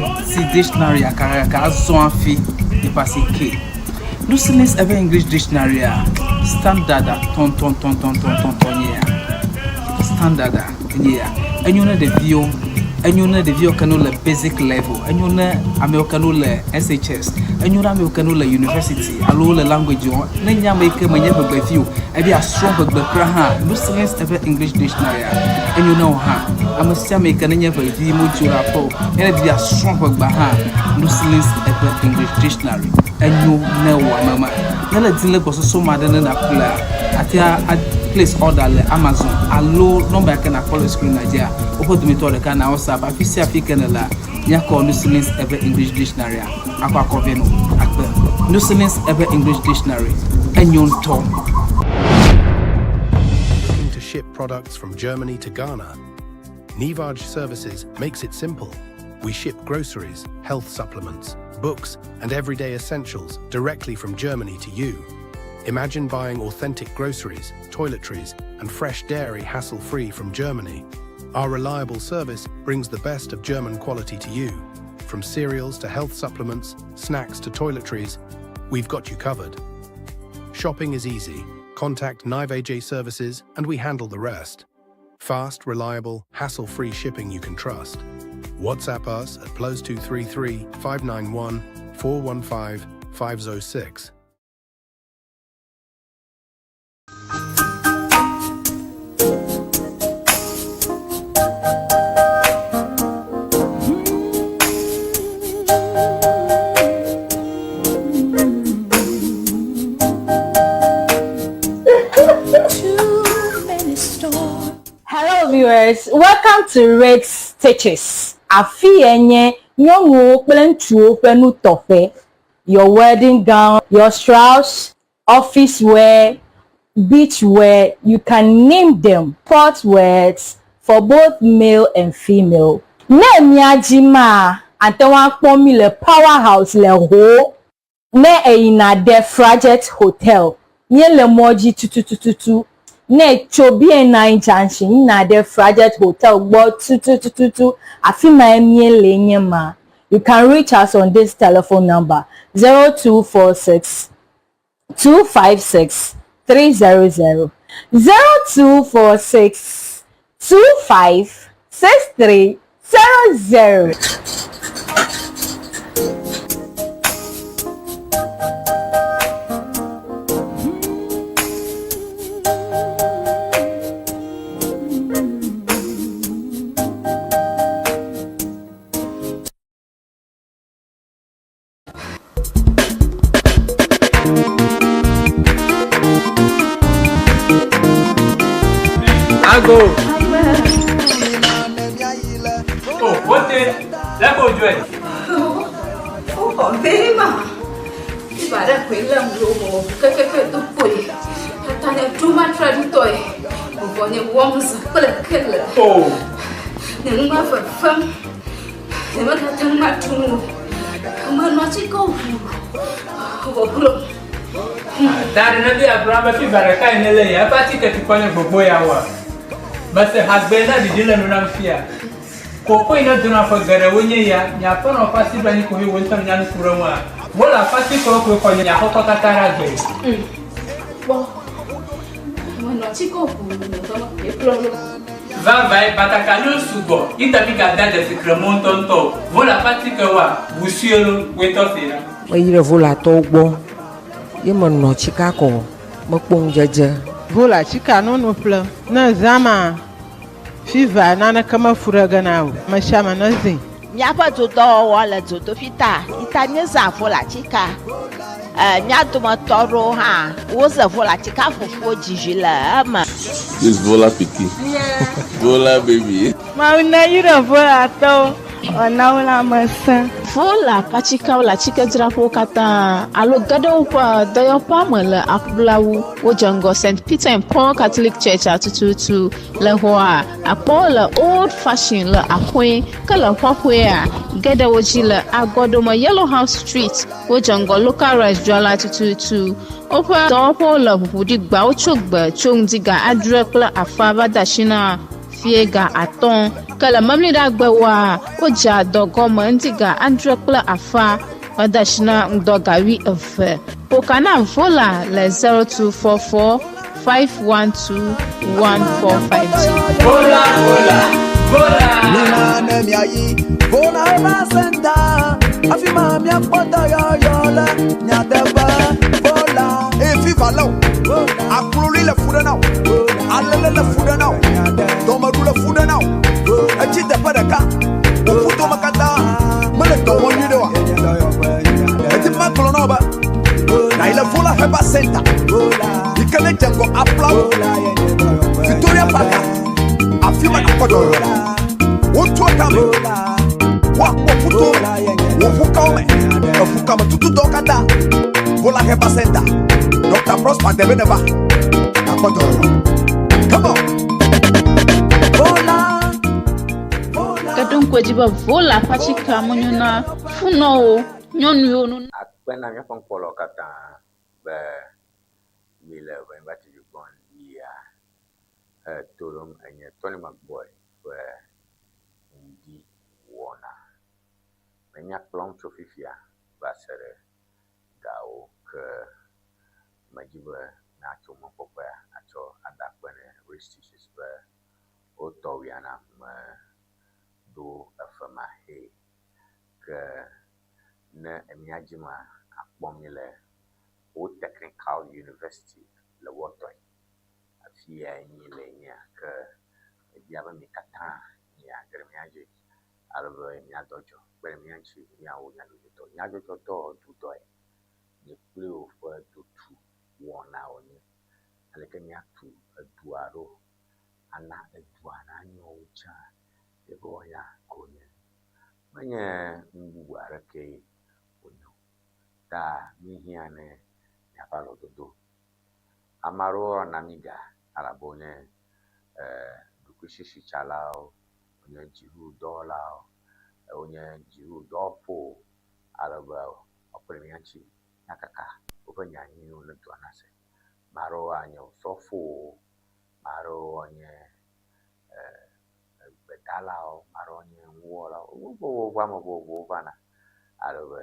dictionary a fi de passer K. No silence ever English dictionary standard ton standard and you know the view and you know the view canola basic level and you know Americanola SHS and you know Americanola university allo the language you nanya make my never by few I be a strong but no silence ever English dictionary and you know I'm a Sammy and never be mutual and be a strong but no silence ever English dictionary and you know mama nala dile boso so madana na kula atia place order le Amazon allo number can I call screen Nigeria open to me to the can WhatsApp afisi african la nya call no silence ever English dictionary akwa koveno akpe no silence ever English dictionary and you talk. Looking to ship products from Germany to Ghana? Ŋdi Services makes it simple. We ship groceries, health supplements, books, and everyday essentials directly from Germany to you. Imagine buying authentic groceries, toiletries, and fresh dairy hassle-free from Germany. Our reliable service brings the best of German quality to you. From cereals to health supplements, snacks to toiletries, we've got you covered. Shopping is easy. Contact Ŋdi Services and we handle the rest. Fast, reliable, hassle-free shipping you can trust. WhatsApp us at +233 591 415 506. Hello viewers, welcome to Red Stitches. Afienye nyongo kple ntuo penu tofe. Your wedding gown, your strauss, office wear, beach wear, you can name them. Sport wears for both male and female. Ne miajima antewa kpomi le powerhouse le ho. Ne eina de Frajet Hotel. Nye le moji tututututu. Ne chobi na junction na de Frajet Hotel bo 2222 afima emie lenye ma. You can reach us on this telephone number 0246 256 300 0246 25 6300. Go. Oh, what the? Let go, Joy. Oh, very much. If I don't quit them, keke to Boye. Tanya too much ready toy. Boye worms, kple. Oh. Never for fun. Never turn my tune. Come on, not to go. That another Abraham Baraka in LA. I party to Boye. But the husband that didn't know fear. Coco in a dinner for Garawunya, Yapon or Passy Banny who went on Yan Kurama. Well, a Passy Coco for Yapokatara. Bueno, chico, vai batakalo sugo itabika dada sikremonto nto vola patika wa busiolo wetofira Oyire vola to gbo ye mo no chika ko mo pon jeje vola chika no ple na zama fiva na kama furaga nawo mashama na zin miapa toto wala toto fita itanye za vola chika miato toro ha woza vola chika fufu jijila ama This Vola Piki. Vola baby. Mauna yura vola to onaula masa. Vola pachika wala chika drapo kata alo gado pa doyo pamela akblawu wojango St. Peter and Paul Catholic Church atututu le hoa apola old fashioned le akwe kala hwahwe gada wojila agodoma Yellow House Street wojango local restaurant atututu opa dopo la hudi gba ochogba chongdiga adrekla afaba dashina fiega aton kala mamlida gbawa oja dogoma ndiga andrekla afa dashina ndogawi efe pokana vola le 0244 512 1450 vola Nina nemi ayi vola eba senta afima mi akpota yola nyadeba vola Viva là, applaudis le fou de now, allez le fou de now, Tomadou le fou de now, et tu t'es pas de cas, au foutu makata, mais le temps on y doit, et tu m'as cloné bas, là il faut la heba senta, il connaît Django applaud, Victoria Paka, affirme à quoi d'or, où tu as camé, ou foutu, ou foucame, tout dokata, pour la heba senta. Dr. Prosper de Beneva. Come on. vola kadon kwajiba vola pachika munyuna funo nyonu nu Akpena mi fon polo kata be mile Ewenyigba TV tolom enye Tony McBoy be Ŋdi Wɔna. Menya plon chofifia basere gao ke majibe na chomo popa acho adakpene restrictions be otowiana me do afama he ke ne emiajima akpomile o technical university le wotoi afia ni le nya ke biaba mikata ya gremiaje albe nya dojo gremianchi ya o nya dojo nya dojo to doi ni pleo for to tu wona oni alekenya tu aduaro ana aduana nyocha ebo ya konye manye ngwara ke onyo ta mihiane ya palo dodo amaro namiga alabone dukushishi chalao onye jiru dolao onye jiru dopo alaba opremianchi nakaka opanyanyi no tuanase maro anyo sofo maro onye bedalao maro onye wola wo vamos wo vana alaba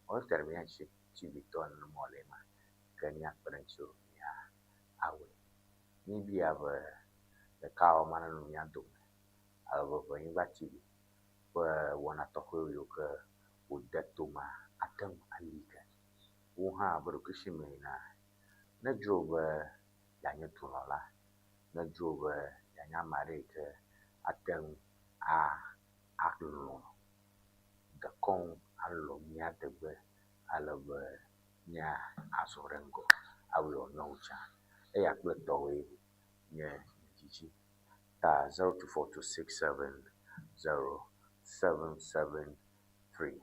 o termianchi chibiton molema kenya prencho ya awe ni biaba the cow mana no ya do alaba Ewenyigba TV wana toko yoka udetuma atam alika wuha burukishimena na jobe yanya tunola na jobe yanya mareke atem aklo da kon allo nya tebe alaba nya asorengo awlo noncha e yakle towe nye chichi ta 0242670773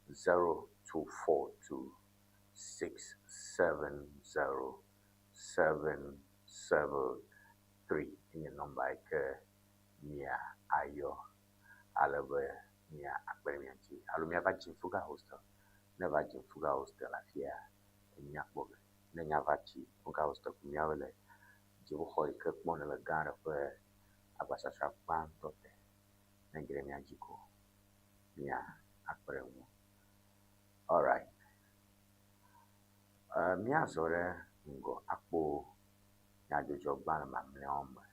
0242670773 in your number ke nia ayo alaba nia akperimenти alumia va fuga hostel ne va fuga hostel afia nia boga ne nya va fuga hostel kumia wele jibu hoy ke mona la gara pe agbasasra gbãtɔ te ne gre mia dziko mia akpre ŋu. All right. Mia zɔ ɖe ŋgɔ akpɔ nyadzɔdzɔ gbalẽ mamlɛawo me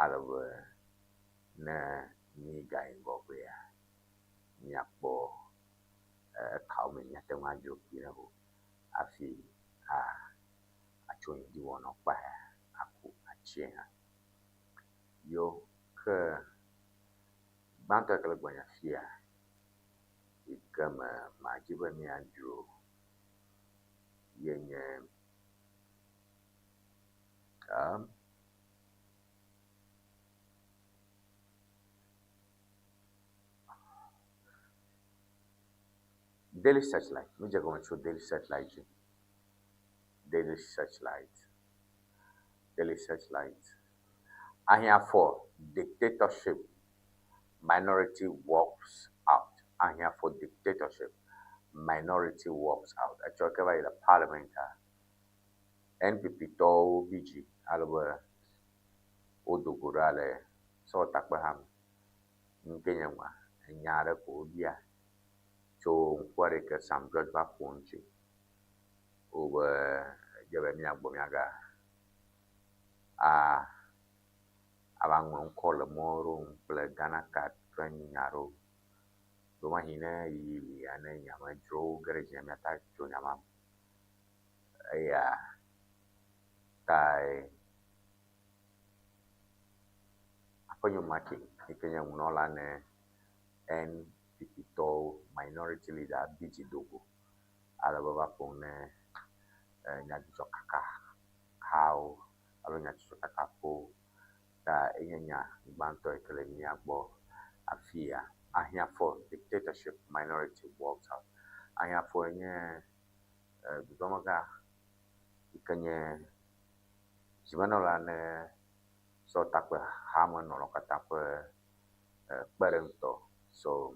ale be ne mi ga yi ŋgɔgbea miakpɔ kawo me miate ŋu adzro kpui ɖe o hafi atso ŋdi wɔna kpae aku atsie hã. Yo ke gbãtɔ ke le gbɔnye afia yi ke me madzi be miadzro yenye Daily Searchlight. Me just going through Daily Searchlight. Daily Searchlight. Daily Searchlight. I here for dictatorship. Minority walks out. I here for dictatorship. Minority walks out. Actually, keva ila parliament NPP to BG alwe odogorale so takbaham nkenya mwa nyare ko bia so kware ke Sam George ba ponche o jebe mi agbo mi aga abangon kole moro kple Ghana card training nyaro do ma hine yi ane nyama dro gereje mi ata jo nyama tai aponyo maki ikenya unola ne NPP to minority leader BG Dogo ala baba pone nyadzɔ kaka how alo nyadzɔ kaka po ta enyanya gbãtɔ ekele miagbɔ afia ahia for dictatorship minority walks out ahia for nye bidomaga ikenye jimenola ne so takpe hame nɔnɔ kata ƒe kpeɖeŋutɔ so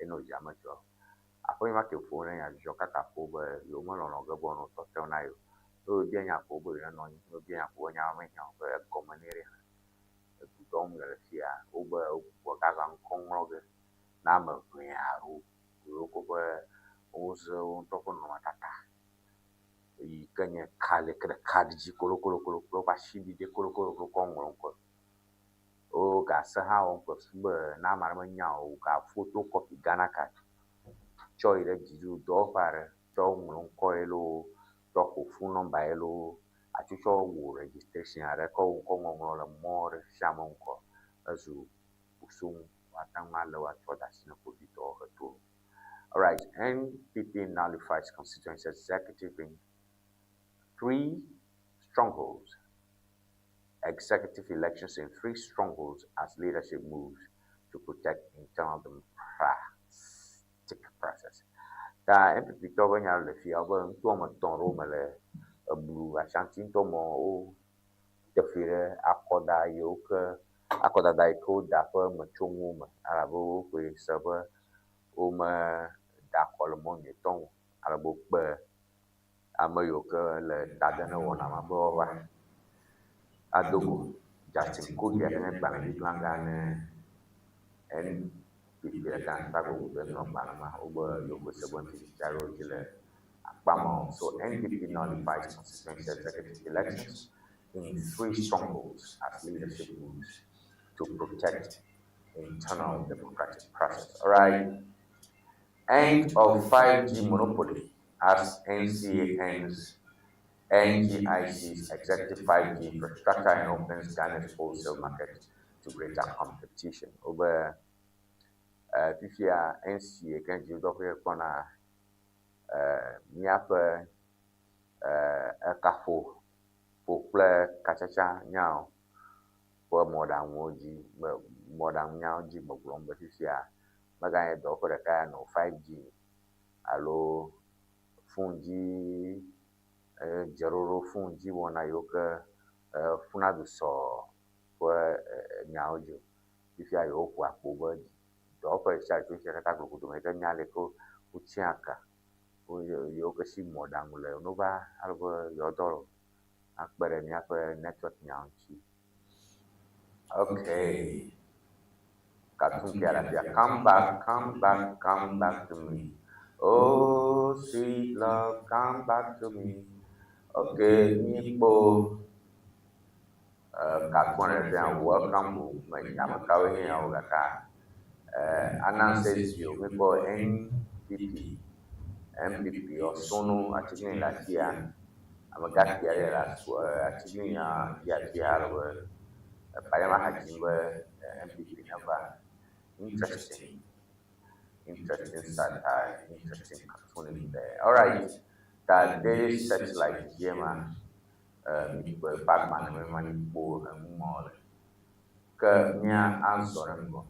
eno jame dzɔ aƒe ma ke ƒo ne nyadzɔ kaka po be yewo melɔlɔ ge be no tɔtɔ na yo no bia nya po be ne nɔ anyi no bia nya po nya me nya be gɔme ne re dudɔm le fia wo be wo gaga ŋkɔ ŋlɔ ge na ame ʋɛ aro yewo ko be woze wo ŋutɔ ƒe nɔnɔmetata yi ke nye kale ke ɖe kaɖi dzi kolokolo kple woƒe asiɖiɖi kolokolo kɔ ŋlɔ ŋkɔ o gase hã wɔm kple fu be na ame aɖe menya o ga fotokopi Ghana card tsɔ yi ɖe dziɖo dɔwɔƒe aɖe tsɔ ŋlɔ ŋkɔ ye lo tsɔ ƒo phone number ye lo ati tsɔ wɔ registration aɖe kɔ ŋkɔ ŋɔŋlɔ le mɔ ɖe sia me ŋkɔ ezu bosoŋ wate ŋu ale woatsɔ de asi ne kpovitɔwo he to. All right, NPP nullifies constituency executive in 3 strongholds. Executive elections in 3 strongholds as leadership moves to protect internal democratic process. Ta NPP to be nya le fia be ŋutɔ me tɔ̃ ɖewo me le eblu Ashanti ŋutɔ me wo teƒe ɖe akɔda yiwo ke akɔdada yi ke woda ƒe metsonuwo me alabe woƒe se be wome da akɔ le mɔ nyuietɔ ŋu alebe wokpe ame yiwo ke le tade ne wɔna ma be woava adogo Justin Kodi aɖe ne gbalẽdzikplãga ne NPP ɖeka ta gbogbo be nɔ gbalẽ ma wobe yewo se be NPP aɖewo dzi le akpa ma. So NPP nullifies constituency executive elections in 3 strongholds as leadership moves to protect internal democratic process. All right. End of 5G monopoly as NCA ends NGIC's executive 5G infrastructure and opens Ghana's wholesale market to greater competition. Over Fifia NCA can do Dr. Kona Miapa Kafo for kple Kachacha now for more than now G Moglom, but Fifia Magaya Dr. Kano 5G allo Fungi Jeroro Ŋdi Wɔna yiwo ke funa du sɔ ƒe nyawo dzi fifia yewo ƒo akpo be dɔwɔƒe sia tso sia katã glogodo me ke nya le ke wotsi aka yiwo ke si mɔɖaŋu le nova alebe yewo dɔ akpe ɖe míaƒe network nyawo ŋuti. Okay. Cartoon character. Come back, come back, come back to me. Oh, sweet love, come back to me. Okay, Nipo. Cartoon character. Welcome to my Yamakawi Yaugaka. Announces you. Nipo MPP or Sono achieving last year. I'm a gas carrier achieving Yatia. Payama Hajimba MPP number. Interesting satire, interesting cartooning there. All right, that daily searchlight Yema, Batman, and Manipo, and more. Nya Ansorango.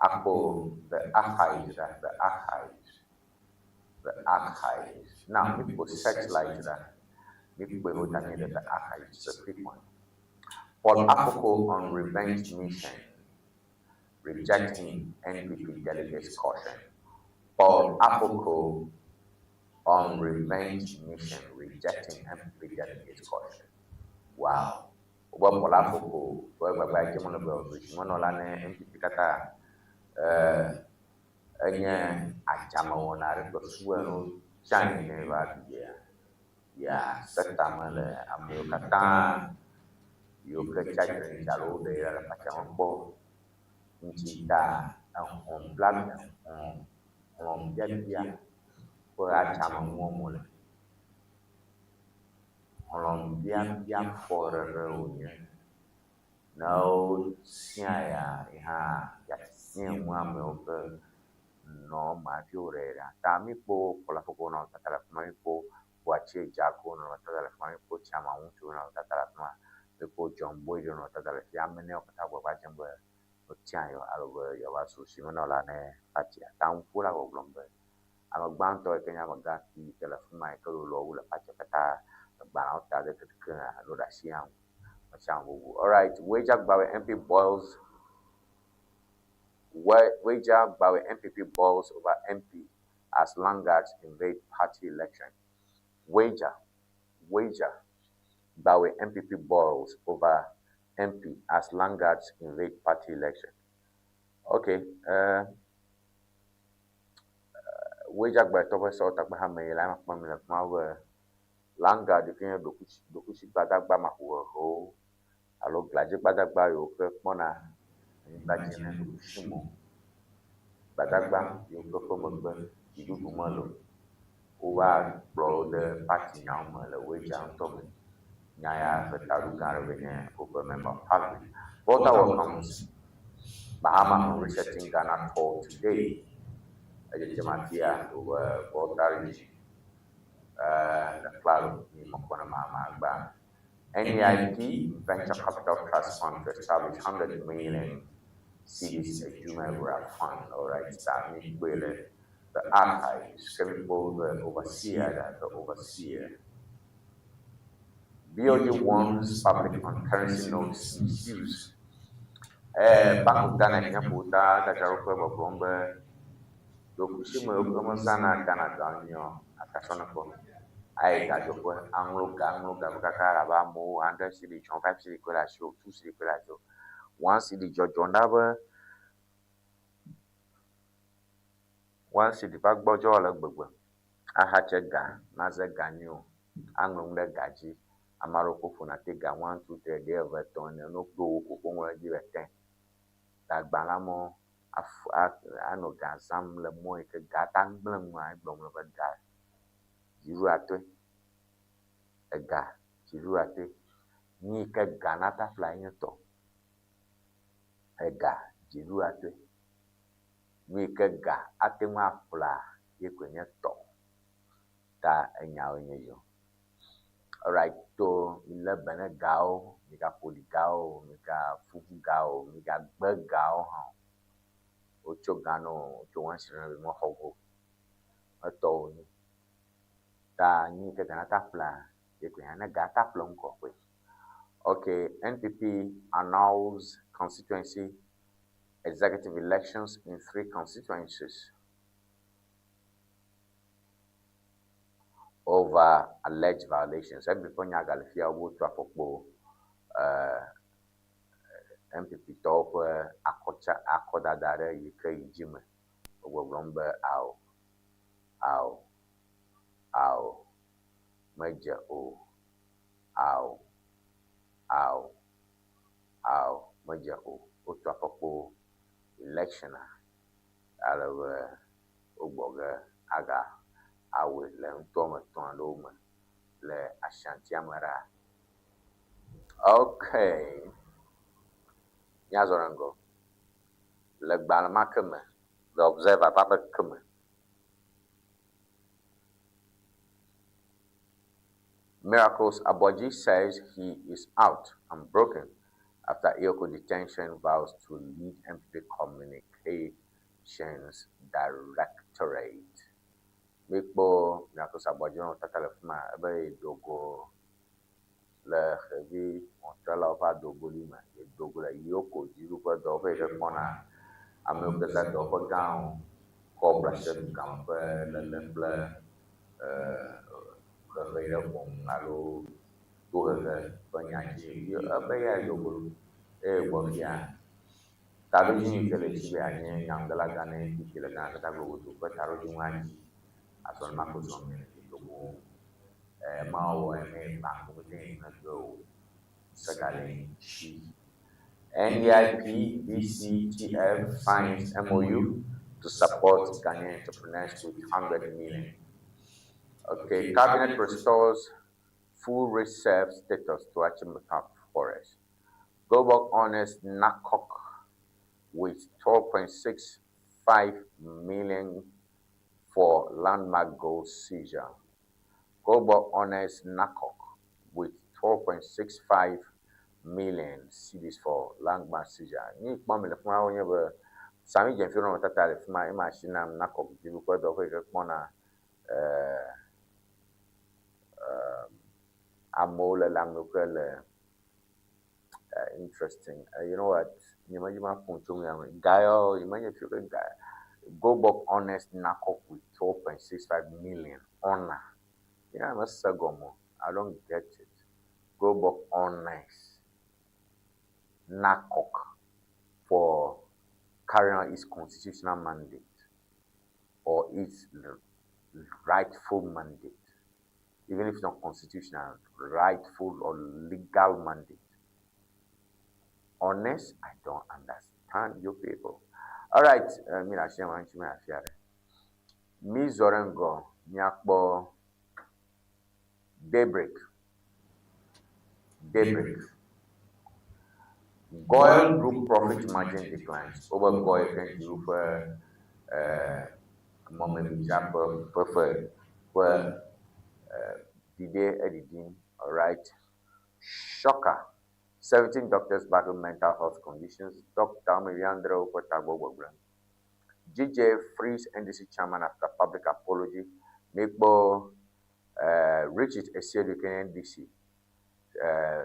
Apple, the archives. Now, people searchlight that. People who the archives, the quick one. Paul Apoko on revenge mission. Rejecting NPP delegates caution. Paul Apoko on revenge mission, rejecting NPP delegates caution. Wow. Paul Apoko, whereby NPP kata achama wonare ko suwero chani ne ba ya setamale amyo kata yo ke chakre jalo de la pachama po Nchita on black on Jadia for a chamamole. On Biam for a reunion. No, Sia, Yasin, Wamilk, no, my Fiorera. Tamipo, Polafono, Tatalafmanipo, Wache Jaco, no Tatalafmanipo, Chamamutu, no Tatalafma, the poor John Boye, no Tatalafamino, Catawajamber. Tiayo alogo yawasu simenola ne patia tampura go blombe amagbanto e kenya magati telefuma e kolo lo la patia kata ba ta de kena no da siam machangu. All right, wager by MP boils wager by MPP boils over MP as Langards invade party election. Wager by MPP boils over MP as Langards invade party election. Okay, wager by Toba South Abraham, Lama Family Mawer Langard, the king of Dokushi Badagba Mahuo, Alo Glajic Badagba, Mona, and Bajin Shimo Badagba, you perform you do Malo, who are bro the party now, the wager on top. Nyaya Fetaruga over member of parliament. Volta welcomes Bahama on resetting Ghana tour today. Jamatia over Volta the cloud in Mokona Mama. NEIP Venture Capital Trust Fund to establish 100 million CDs a Jumeirah fund. All right, starting with the archives, the overseer. BOD warns public on currency notes misuse. Bank of Ghana Nyaputa, Kajaruka Bomba, Dokushimo Gomozana Ghana Ganyo, Akasonako. I got your Anglo Gavaka, Mo, under city, John 5 city show, 2 city show, 1 city George Ondaba, 1 city Back Bojola Bugwa, Ahachega, Naza Ganyo, Anglo Gaji. Amaroko Funatega 1, 2, 3 day of a ton and no go give a 10. That Balamo Ano Gazam Lemoy Gatang Blam, my blom of a guy. Jiruate a guy, Jiruate Nika Ganata flying a top. A guy, Jiruate Nika Ga Atema Fla, Yequenya top. Ta and yaw in you. All right, to 11 gao, mika poligao, mika fugao, mika begao, ocho gano, ocho wansina mo hogo. Ato ni ta ni ka gana tapla, yeku yana ga tapla unko kwe. Okay, NPP announces constituency executive elections in 3 constituencies over alleged violations. And before Nyagalfia would to MPP tɔwo ƒe akɔdada ɖe yi ke yi dzi me. Gbɔgblɔm be ao, medze o, ao, medze o. Wotu afɔkpo election ale be wogbɔ ge awɔe le ŋutɔ etɔ̃ aɖewo me le Ashantia me ɖa. Okay. Míazɔ ɖe ŋgɔ. Le gbalẽ ma ke me, The Observer ƒe ke me. Miracles Aboji says he is out and broken after Iyoko detention vows to lead MPP Communications Directorate. Mikpo Miracles Aboji no tata fuma ebe dogo le hevi montela va dogo lima dogo le Iyoko jiru ƒe dɔ ƒe kpɔna amewo kple dɔ ƒe gãwo kɔbla se gampe lele kple hehe ɖe ƒom alo tohehe ƒe nyadzi ebe ya dogo eye gbɔ fia taɖodzi yi ke le dzi be anye nyamdela gã ne yi le gã kata glogodo ƒe taɖodzi ŋu anyi asɔle makpo sɔmi dogo mawɔ ene banko ne do segale shi. NDIP BCTF signs MOU to support Ghanaian entrepreneurs with 100 million. Okay, Cabinet restores full reserve status to Achimota Forest. Global honors NACOC with 12.65 million for landmark gold seizure. Global honors NACOC with 12.65 million cedis for landmark seizure. Ni kpɔm le fuma wonye be sami dzefi no tata le fuma machine nam NACOC dibu kɔ dɔ ƒe kpɔna amewo le lameke le interesting. You know what? You might even point to me. Gaio, you might feel guy. Go back honest NACOC with 12.65 million honor. You know, I'm a sagomo. I don't get it. Go back honest NACOC for carrying out its constitutional mandate or its rightful mandate. Even if it's not constitutional, rightful or legal mandate. Honest, I don't understand you people. All right, mi zorengo nyakbo daybreak. Goil group profit margin declines. Over Goil can do for moment example preferred for the editing. All right, shocker. 17 doctors battle mental health conditions. Dr. Miriandro Potabo GJ frees NDC chairman after public apology. Mekbo Richard Esiedu NDC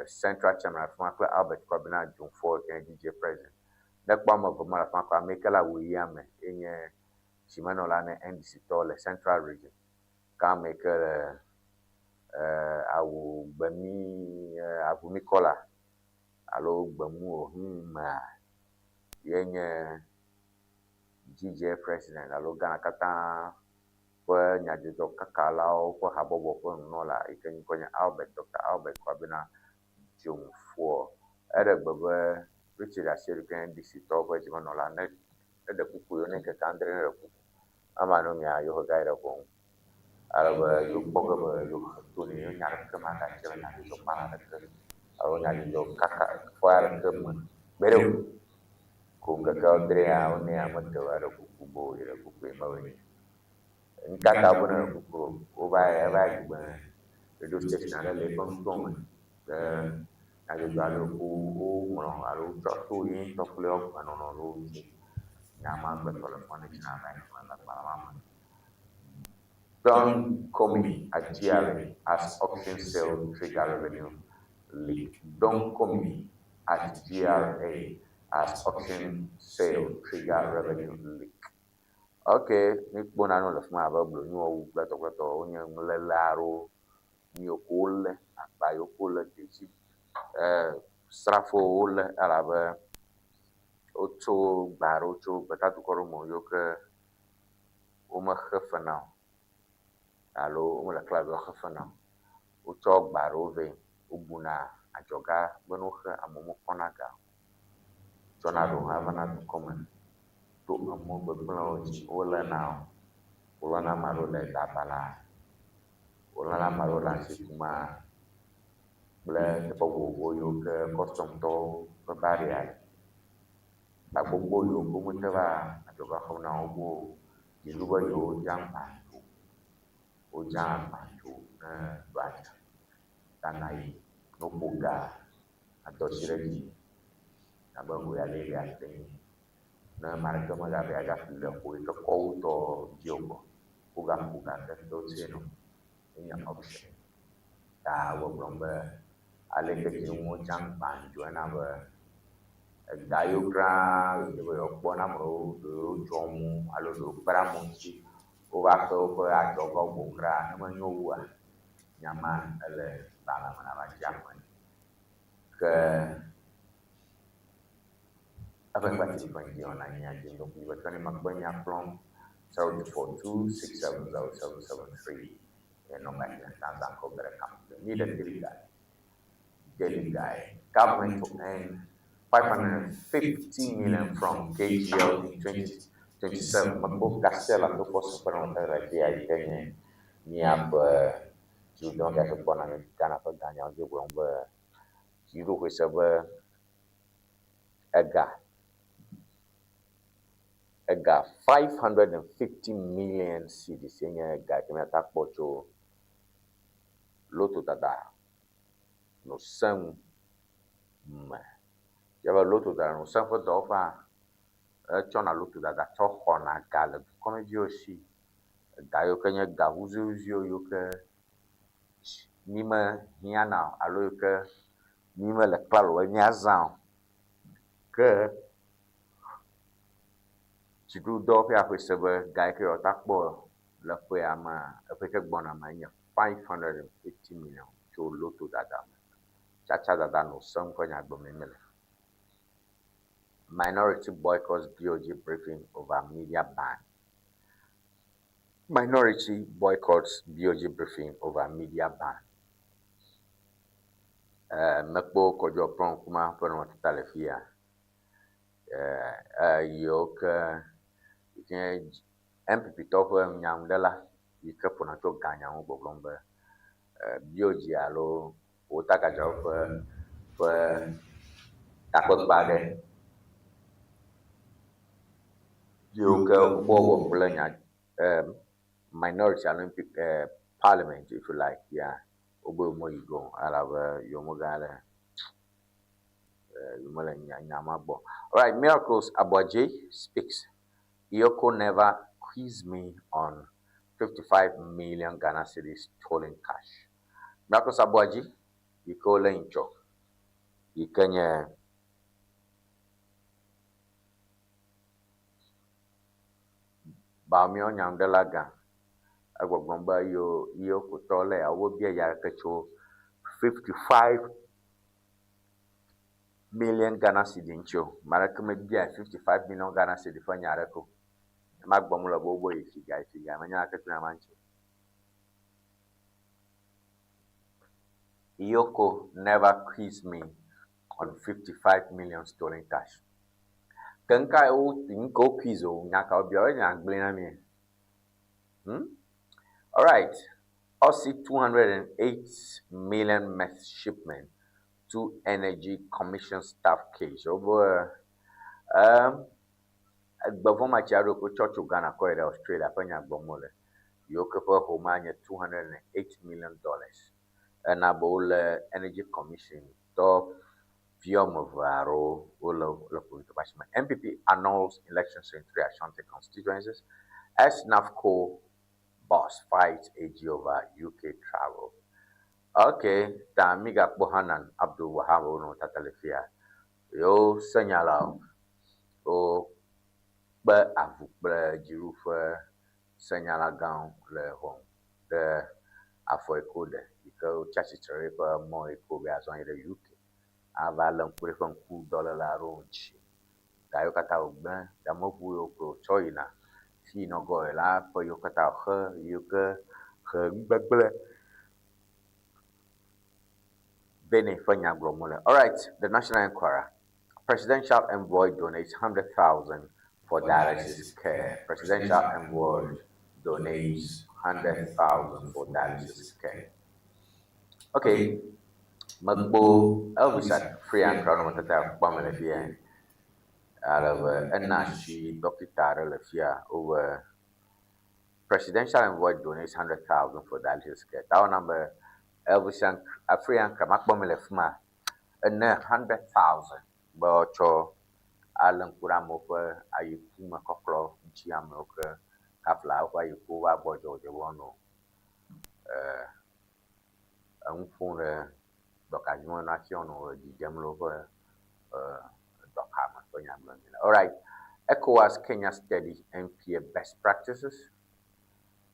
central chairman of Albert Kwabena June 4 GJ president. Nekbama Vomara Fanka Mekela William in Shimanolane NDC Tole central region. Can make Awu Bemi Abumikola. Alo gbamu yenye GJ president alo Ghana kata kwa nyajejo kakalao kwa habobo kwa nola ikenyi kwenye Dr. Albert Kwabena June 4 ere gbebe Richard Asiedu NDC to kwa jima nola ne ede kuku yo neke kandre ne kuku ama no mia yo gaira ko alaba yo boga yo tuni yo nyara kama ka chela na yo pana de alo nyali do kaka fuera ke bero kunga ka drea one amato ara kuku bo ira kuku mawe nkaka bona kuku o ba ba radio station ala le pon ton ale do ku o mo alo to yin to play up anono ro nyama beto le connection na mama Don't come at GRA as auction sale trigger revenue leak. Don't come at GRA as auction sale trigger revenue leak. Okay, ni bona no le fun abablo ni o gbato onye nlelaro ni okole agba yokole deji strafo ole arabe tso gbaro tso gbetatu kɔɖo me yiwo ke womexe fe na o alo womele kla be woaxe fe na o. Wotsɔ gba ɖewo vɛ, wobuna adzɔga be ne woxe amewo mekpɔna ga o. Tsɔna ɖewo hã vana dukɔme to emɔ gbegblẽwo dzi wolena o. Wolɔna ame aɖewo le Dabala, wolɔna ame aɖewo le Asikuma kple teƒe vovovo yiwo ke kɔstɔmtɔwo ƒe baria le. Gba gbogbo yiwo ke womete va adzɔga xɔm na wo bo dziɖu be yewo dze agbãdzo, wodze agbãdzo ne ɖoadza tana yi ne woƒo ga adɔ asi ɖe dzi abe ho ya lele ate ŋu ne ame aɖeke megavɛ agaƒli le xɔ yi ke kɔ wotɔ dziwo gbɔ wogaƒo ga ke wotie no enye option ta wogblɔm be aleke dzi wodze agbãdzo hena be ega yiwo krã be yewoakpɔ ne ame ɖewo dzɔ mo alo ɖewo kpe ɖe ame ŋuti wova xe woƒe adzɔgawo gbɔ krã ne menyo wua nyama ele gbalẽ me nava dzi ame ke eƒe kpatiti ƒe ŋdi wɔna nya dzi ŋdɔkui be tɔni megbe nya kplɔm 0242670773 ye nɔmba ya Tanzania ko bere kam ni the daily guy government to earn 550 million from KGL in 2027 megbo kasela to post per un dia itenye ni ab judon ka to bona ni kana to ganya je bo be jiru ko sebe ega 550 million cedis yenye ega kemia takpocho loto tada no sang ma yaba loto tada no sang fo do fa tsɔna loto dada tsɔ xɔna ga le dukɔmeviwo si. Ga yiwo ke nye ga wuziwuziwo yiwo ke mi me hiãna o alo yiwo ke mi me le klalo be miazã o. Ke dziɖuɖɔ ƒe aƒe se be ga yi ke yewoata kpɔ le ƒea mea eƒe ke gbɔna mea nye 550 million tso loto dada me. Tsatsa dada no sem ƒe nyagbememe le. Minority boycotts BOG briefing over media ban. Minority boycotts BOG briefing over media ban. Mekpo kodzo plɔn kuma ƒe nɔtata le fia. Yiwo ke MPP tɔwo ƒe nyaŋuɖela yi ke ƒona tso ganya ŋu gbɔgblɔm be BOG alo wotagadzawo ƒe takpekpe aɖe yiwo ke wɔwɔ kple minority alo parliament if you like yeah wobe mo yi go alabe yomoga le yomele nyama gbɔ. All right, Miracles Aboaje speaks. Iyoko never quiz me on 55 million Ghana cedis stolen cash. Miracles Aboaje iko le incho ikenye ba mi onyam de la ga agbɔgbɔm be yo kutɔ le awo bia ya ke tso 55 million Ghana cedi ntso mara ke me bia 55 million Ghana cedi fa nyare ko ma gbɔm le bobo ifiga me nya ke tuna mancho. Iyoko never quiz me on 55 million stolen cash. Kenka o tinko quiz o nyaka obia nya gble na mi. All right. Aussie 208 million meth shipment to Energy Commission staff case. Before my child go church Ghana ko Australia penya gbomole. Yoke for home $208 million. And abol Energy Commission to Viom of Varo MPP annuls elections in 3 Ashanti constituencies as NAFCO boss fights AG over UK travel. Okay, Tamiga Bohanan Abdul Wahab no Tatalefia. Yo senyala o ba avukple jirufe senyala gan le hon de afo ekode iko chachitere pa mo iko be azon ire UK ava le nkure fa nku dollar la ronchi da yokata ogbe da mobu yoko choina si no go la po yokata he yoke he gbegble bene fanya glomole. All right, the National Enquirer. Presidential envoy donates 100,000 for dialysis care. Presidential envoy donates 100,000 for dialysis care. Okay, Magbo Elvis at free and crown matata Bamele out of Enashi Doctor Lefia over presidential envoy donates 100,000 for dialysis care. That number Elvis and free and crown Bamele Fma and 100,000 but Alan Kuramoka Ayukuma Kokro Chiamoka Kapla Wayukuwa Bojo de Wono Unfuna Docajmo Nation or the Jamlover Docama. All right. ECOWAS Kenya Steady MPA Best Practices.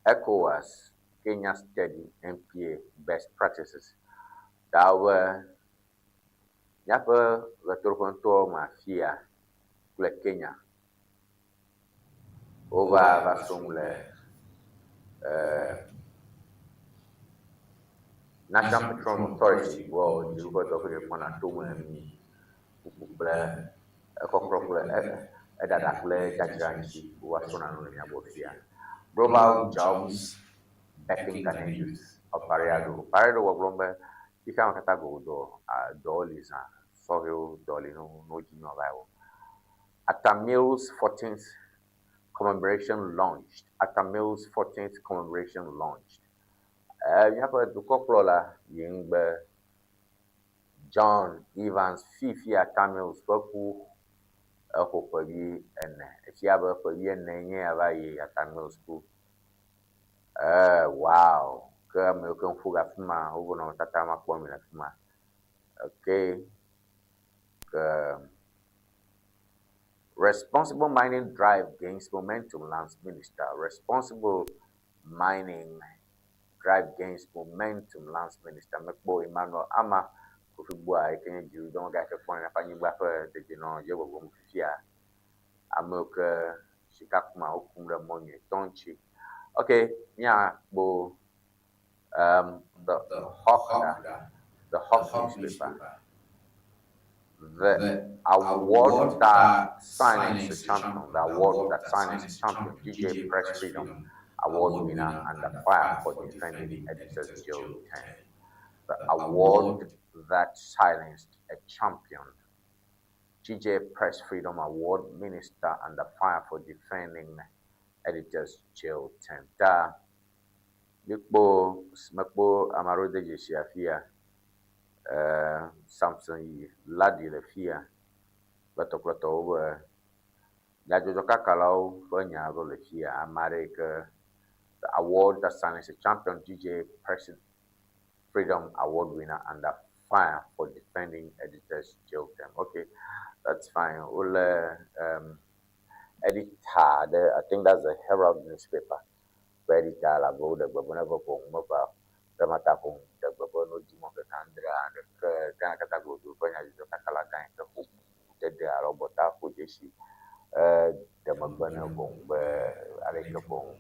ECOWAS Kenya Steady MPA Best Practices. That were Yapa Returconto Mafia Kenya over Vasumle National Petroleum Authority, well, you got over the one at 2 million Global Jobs Backing Ghanaian Youth of Parado. Parado wa Glomba, you can't go do dollies and Soil dolly no junior rival. At Tamil's 14th commemoration launched. At Tamil's 14th commemoration launched. You have a Dukoprola Yingbe John Evans Fifi at Tamil's Boku Hokoyi and if you have a for ye Nanya at Tamil School. Wow. American Fuga Fuma, over no Tatama Formula Fuma. Okay. Responsible mining drive gains momentum, Lands Minister. Responsible mining drive gains momentum, Lands Minister. Mekbo Emmanuel Ama, Kufibua, I can you don't get a point of any buffer that you know you will go here. Amoka, Shikakuma, Okumra Money, don't you? Okay, yeah, bo the Hawk newspaper. The award that signs the champion, the award that signs the champion, DJ Press Freedom Award winner and the fire for defending editors jail 10. The award that silenced a champion, GJ Press Freedom Award Minister and the fire for defending editors jail 10. Da Mikbo Smakbo Amarode Jeshiafia Samson Ladi Lefia Batoklato over Lajoka Kalau Banyaro Lefia America. The award that silenced a champion, DJ Press Freedom Award winner and the fire for defending editors jail term. Okay, that's fine. We'll edit I think that's the Herald newspaper. Where it all about the Babonava Mova, the Matapon, the Babono Jimoka Tandra, and the Kanakatago, the Takalaka, the Hoop, the Robota, Fujeshi, the Mabana Bomb, Areka Bomb.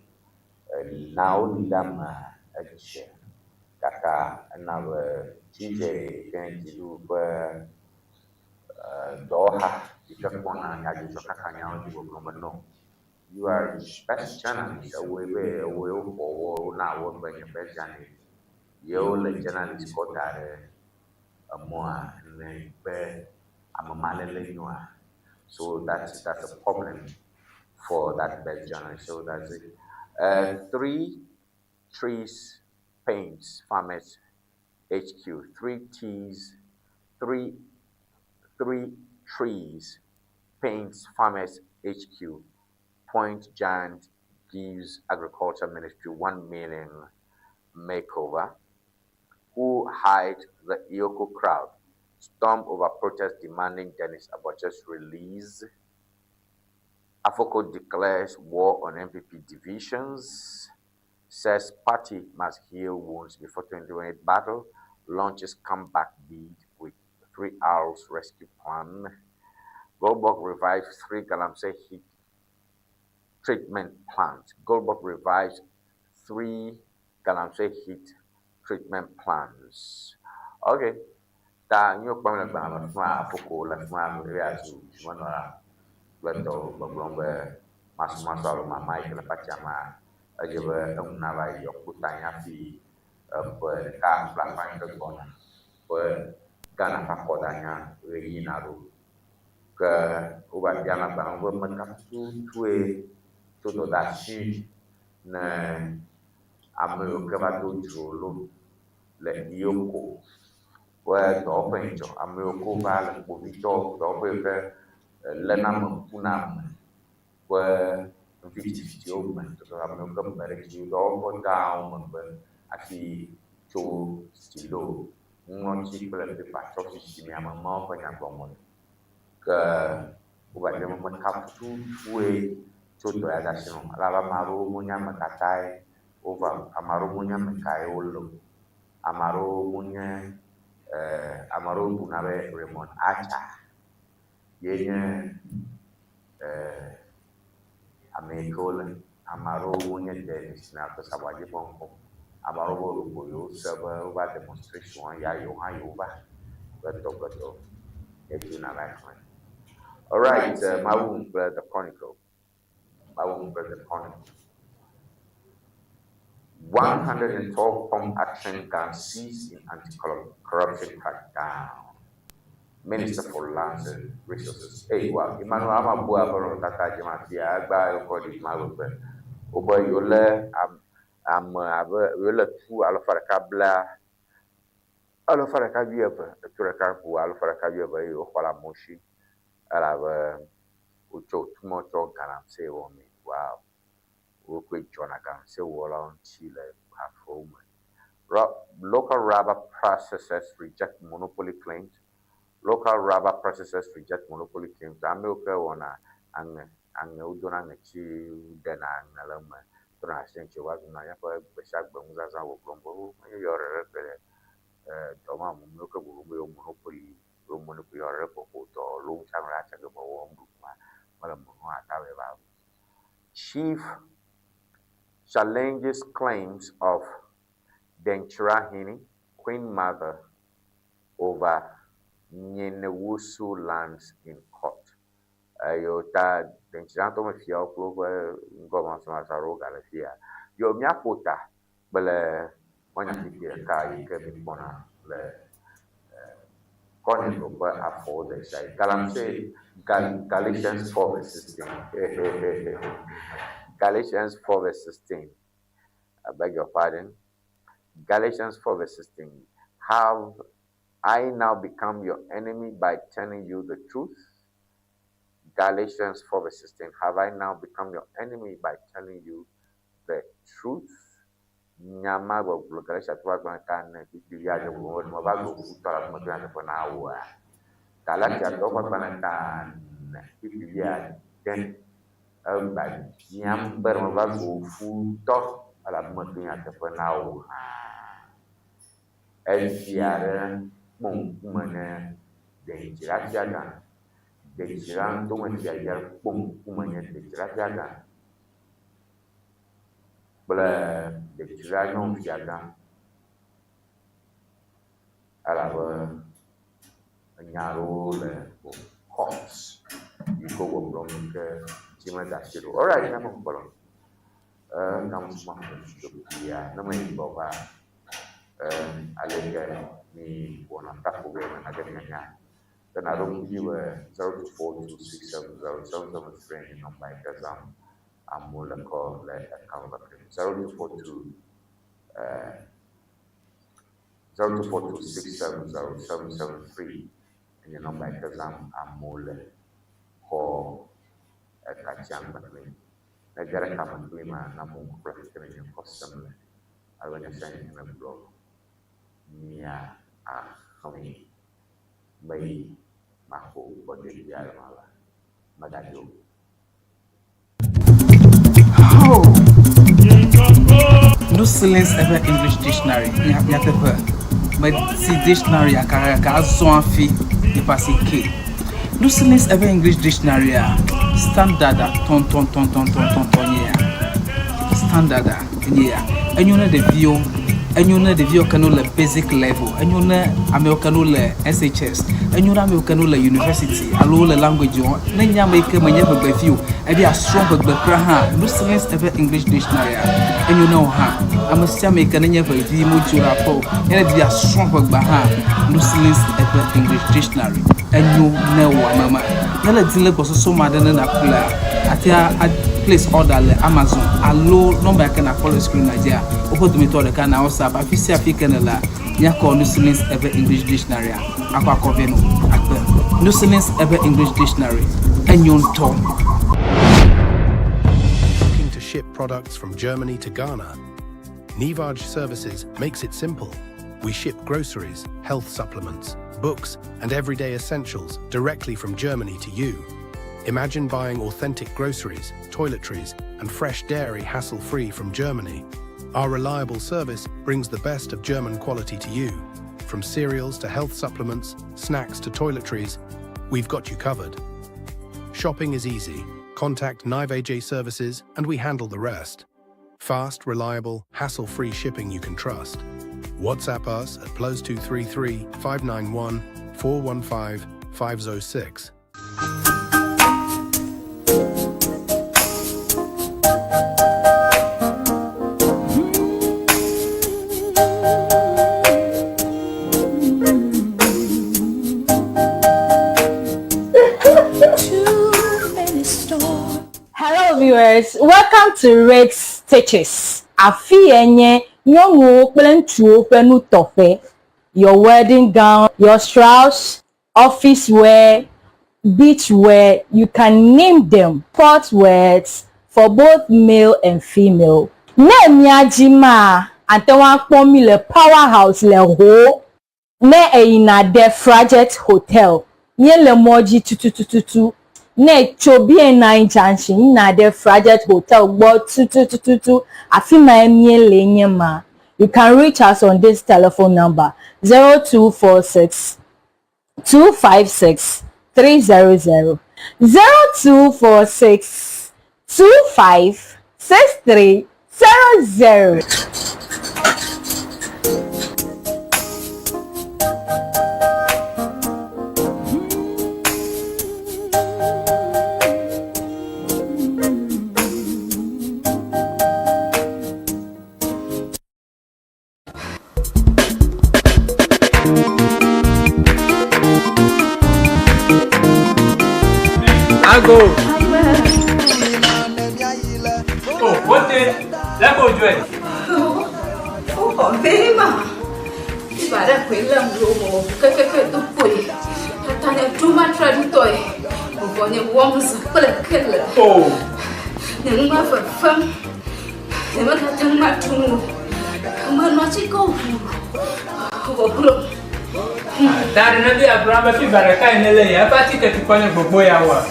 Now Lama Edition Kaka another TJ can do Doha Ikapona Yajaka Kamano. You are best journalist away for now when you're best journalist. You journalist got a more and I'm a Malay. So that's a problem for that best journalist. So that's it. 3 trees paints farmers HQ. 3 trees paints farmers HQ. Point Giant gives Agriculture Ministry 1 million makeover. Who hide the Ioko crowd? Storm over protest demanding Dennis Abacha's release. Afoko declares war on MPP divisions. Says party must heal wounds before 2028 battle. Launches comeback bid with 3 hours rescue plan. Goldberg revives 3 galamsey heat treatment plans. Goldberg revives 3 galamsey heat treatment plans. Okay. Ta nyo pamela ba ma foko la ma reazu manora leto bablombe mas ma mai la pachama ajebe na ba yo kutanya fi pe ka platform ke bona pe gana pa kodanya reinaru ke uba jana ba ngo makapsu tue to da shi na amu ke ba do jolo le yoko wa to penjo amu ko ba le ko vito to pe le nam kunam wa 50-50 open to amu ko ba re ju do ko down ba aki to stilo ngon chi pele de pa to si mi ama mo ko nya bomon ke uba de mo kap tu we to do ya dasino ala maru mo nya makatai over amaru mo nya makai olo amaru mo nya amaro bunabe remon acha yenye amekol amaro wonya de sina ko sabaje bonko amaro bo yo saba ba demonstration ya yo ba beto yetuna like man. All right, mawum the chronicle 112 pump action can seize in anti-corruption crackdown. Minister for Lands and Resources. Hey, well, Emmanuel Amabua from Tata Jamatia, Agba, Okodi, Malupe. Oba Yole, I'm Yola 2 Alpha Cabiaba, Turakabu, Alpha Cabiaba, Ohala Moshi, Alava, Ucho, Tumoto, Garam, say on me. Wow. Jonathan, say on Chile, half home. Local rubber processors reject monopoly claims. Local rubber processors reject monopoly claims. America wana ang udona ngachi dena ngalama. Tuna senche wazuna yapa besak banguzaza wobrombo. Yore repele. Doma munoka burumbo monopoly. Monopoly yore repo to long time racha gaba wombuma. Wala muno atawe ba. Chief challenges claims of Denchirahini, Queen Mother, over Nyenewusu lands in court. Yota Denchiranto Mafia, Clover, Government Mazaro, Galafia. Yo Miapota, Bele, Monakia, Kai, Kevin Bona, Cornel over afford the side. Galamsey, Galatians 4 verse 16. Galatians 4 verse 16. I beg your pardon. Galatians 4 verse 16. Have I now become your enemy by telling you the truth? Galatians 4 verse 16. Have I now become your enemy by telling you the truth? Nyama bo Galatians 4 kan Biblia je bo mo ba go futa mo tana ko na wa. Galatians 4 kan Biblia den ba nyam ber mo ba go futa ala mo tana ko na wa. Elfiara mong mana denjirat jaga denjiran to man jaga pom kumanya denjirat jaga bela denjirat non jaga ala ba nyaro le cops iko wo ke cima dasiro. Alright, nama bolong kamu semua ya nama ini bawa alega ni Wɔna tak program ada dengannya. Dan ada juga 0242670773 nombor exam amul ko le account 0242670773 ini nombor exam amul ko kacang batli. Negara kaman kelima namun profesional yang kosong le. Alwanya saya yang blog. Nia kami bayi mahu berdiri malah madaju. Oh, no silence ever English dictionary. Nya tepe, but si dictionary akara ka azon fi di pasi ke. Lucilis ever English dictionary standard ton standard and you know the view and you know the view canola basic level and you know Americanola SHS and you know Americanola university allow the language on then you make a maneuver by you and they are strong but Praha Lucilis ever English dictionary and you know I must make a never be mutual and they are strong but Lucilis ever English dictionary and you know mama nala dile ko so ma de na kula atia place order le Amazon allo number ka na follow screen Nigeria opportunity to ka na WhatsApp afisi african la nya ko Lucilis ever English dictionary akwa koveno akpe Lucilis ever English dictionary and you talk. Looking to ship products from Germany to Ghana? Ŋdi Services makes it simple. We ship groceries, health supplements, books, and everyday essentials directly from Germany to you. Imagine buying authentic groceries, toiletries, and fresh dairy hassle-free from Germany. Our reliable service brings the best of German quality to you. From cereals to health supplements, snacks to toiletries, we've got you covered. Shopping is easy. Contact Ŋdi Services and we handle the rest. Fast, reliable, hassle-free shipping you can trust. WhatsApp us at +233 591 415 506. Hello viewers, welcome to Rex Teaches. Afienye nyongo kple penu tofe. Your wedding gown, your strauss, office wear, beach wear, you can name them. Sports wears for both male and female. Ne miajima antewa kpomi le powerhouse le ho. Ne eina de Frajet Hotel. Nye le moji tututututu. Ne chobi na junction na de Frajet Hotel bo tututututu afima emie lenye ma. You can reach us on this telephone number 0246 256 300 0246 25 6300. Go. Oh, what the? Let go, Joy. Oh, very much. If I don't quit them, go to Boye. Tanya too much toy. When you warm killer. Oh, the number for fun. The mother tell my two. I'm not go. That Nabi Abraham fi baraka inele ya pati ketukone gbogbo ya wa.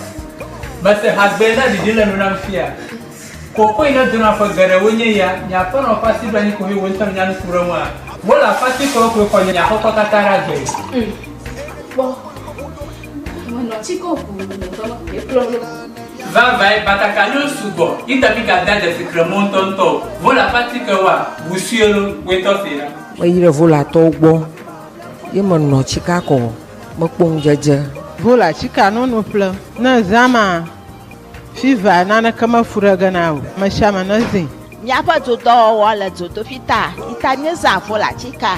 But husband di dile nuna mfia. Koko ina duna fa gare wonye ya nya pa no pasi bani ko hi wonta nya no furo wa. Bola pasi ko ko nya ko katara gbe. Bo. Mo no chiko ku no e plolo. Vai bataka no sugo. Ita bi ga da de secrement tonto. Bola pasi ko wa busielo weto fira. Mayire vola to gbo. Ye no chika ko mo pon jeje. Vola chika no plum. Na zama fiva nana kama furaga nawo. Mashama nazi. Nyapa to do wala to fita. Itanye za vola chika.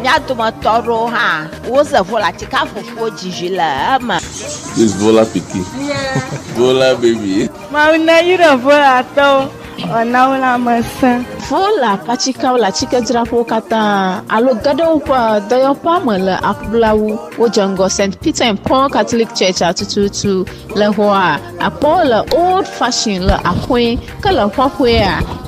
Nyato motoro ha. Woza vola chika fufu jijila ama. This vola piki. Yeah. Vola baby. Ma una yira vola to. Ona una masa. Vola pachika wala chika drapo kata alo gado pa doyo pa mala akblawu wojango St. Peter and Paul Catholic Church atututu le hoa apola old fashion la akwe kala hwahwe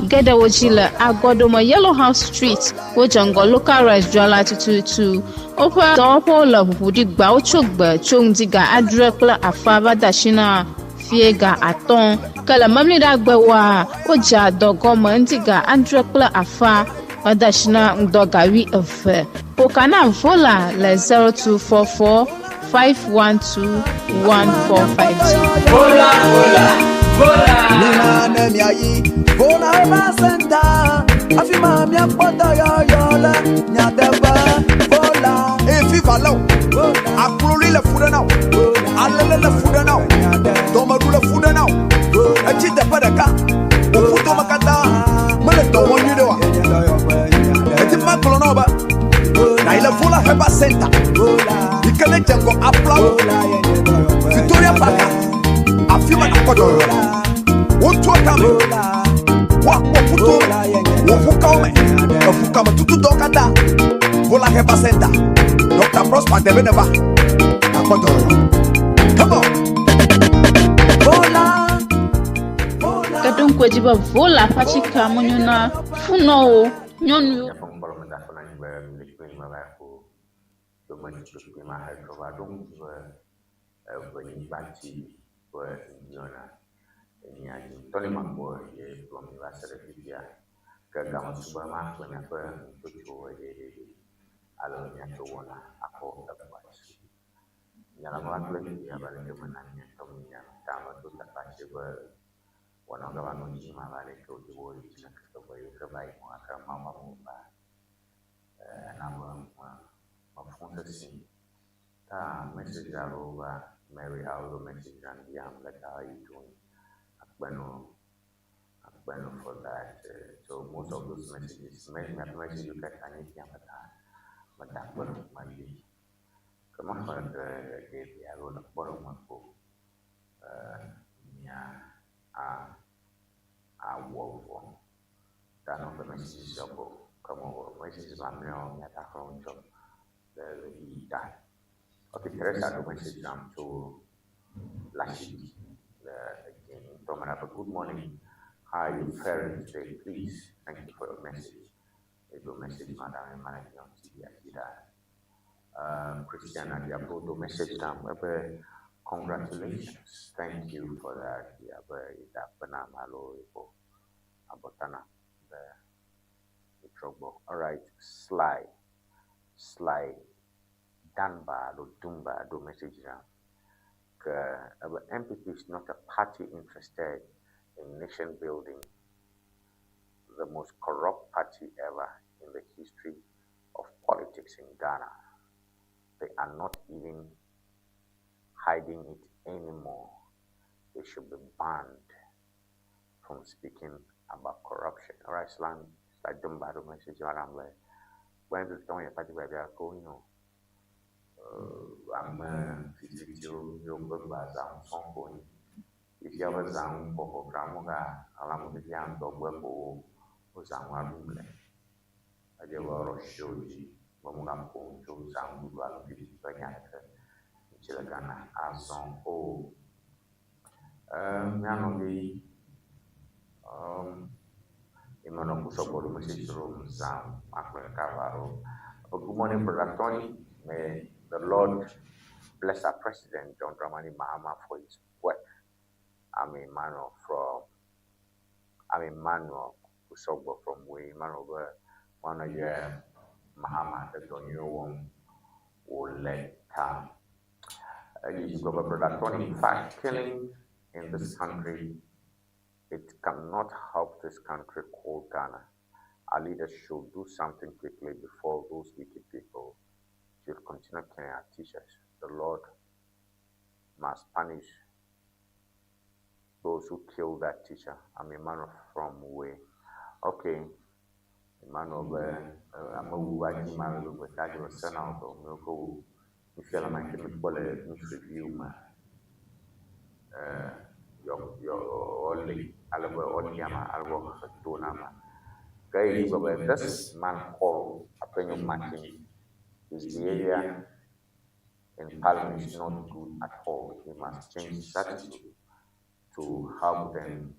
gada woji la agodoma Yellow House Street wojango local rice jwala atututu opa dopo la hudi gba ochogba chongdiga adrekla afaba dashina fiega aton kala mamli da gbewa oja dogoma ndiga andrekla afa adashina ndogawi efe pokana vola le 0244 512-1450. Bola, bola, bola. Nina nemiayi, bona eba senta. Afima mi apoto yola, nyadeba bola. Viva low. Akulori le fuda now. Alele le fuda now. Domaru le fuda now. Echite padaka. Ofuto makata. Mele to wonyi de wa. Eti ma kolono ba. Na ile vola heba center. Ikele jengo applaud. Victoria Park. Afima na kodo. Wonto kame. Wa ofuto. Wofuka ome. Ofuka ma tutu dokada. Vola heba center. Dr. Prosper Debeneba. Come on. Vola. Kadung kwajiba vola pachika munyuna funo nyonu. Ewenyigba TV Morning Show. Tony Boye from University Kagam Superman when I first took Ŋdi Wɔna ako Ewenyigba. Nyalama kple yabale kemenanya tominya tama tu tapache wana gawa nunji mabale ke ujibo ichina Boye kebai mwaka mama mumba na mafunzo si ta message aroba Mary Aldo message and yam like how you doing akbano for that so most of those messages message you get any yamata but that one might be come on for the I wrote a bottom one book work for that of the messages of come over messages I'm now at a phone job that okay Teresa the message to Lashik again Dominic good morning how are you faring today please thank you for your message your message madam and manager on TV Christian and your photo message down congratulations thank you for that all right Sly Danba do Dumba do message down MPP is not a party interested in nation building, the most corrupt party ever in the history of politics in Ghana. They are not even hiding it anymore. They should be banned from speaking about corruption. All right, Slam, like them bad message around like when the don't party where they are going, I'm 50-year-old going. If you have a sound for Gramoga, along with the young dog webbo, who's on one room. I gave a show you, Mamma Pong, to sound good while 50 Chilagana, as song. Oh, Nanobi, Imano support message room, Sam, Macron Cavaro. Good morning, Brother Tony. May the Lord bless our President John Dramani Mahama for his work. I'm Emmanuel Usogbo from way Emmanuel one of your Mahama the Donyo will let you go brother Tony. In fact, killing in this country, it cannot help this country called Ghana. Our leaders should do something quickly before those wicked people should continue killing our teachers. The Lord must punish those who killed that teacher. I'm Emmanuel from Way. Okay. Emmanuel, I'm a wooden man with that you sent out of Milko. If you're my review, your only Alaba Alba Donama. This man called Apenyo Martin. His behavior in Parliament is not good at all. He must change his attitude to help them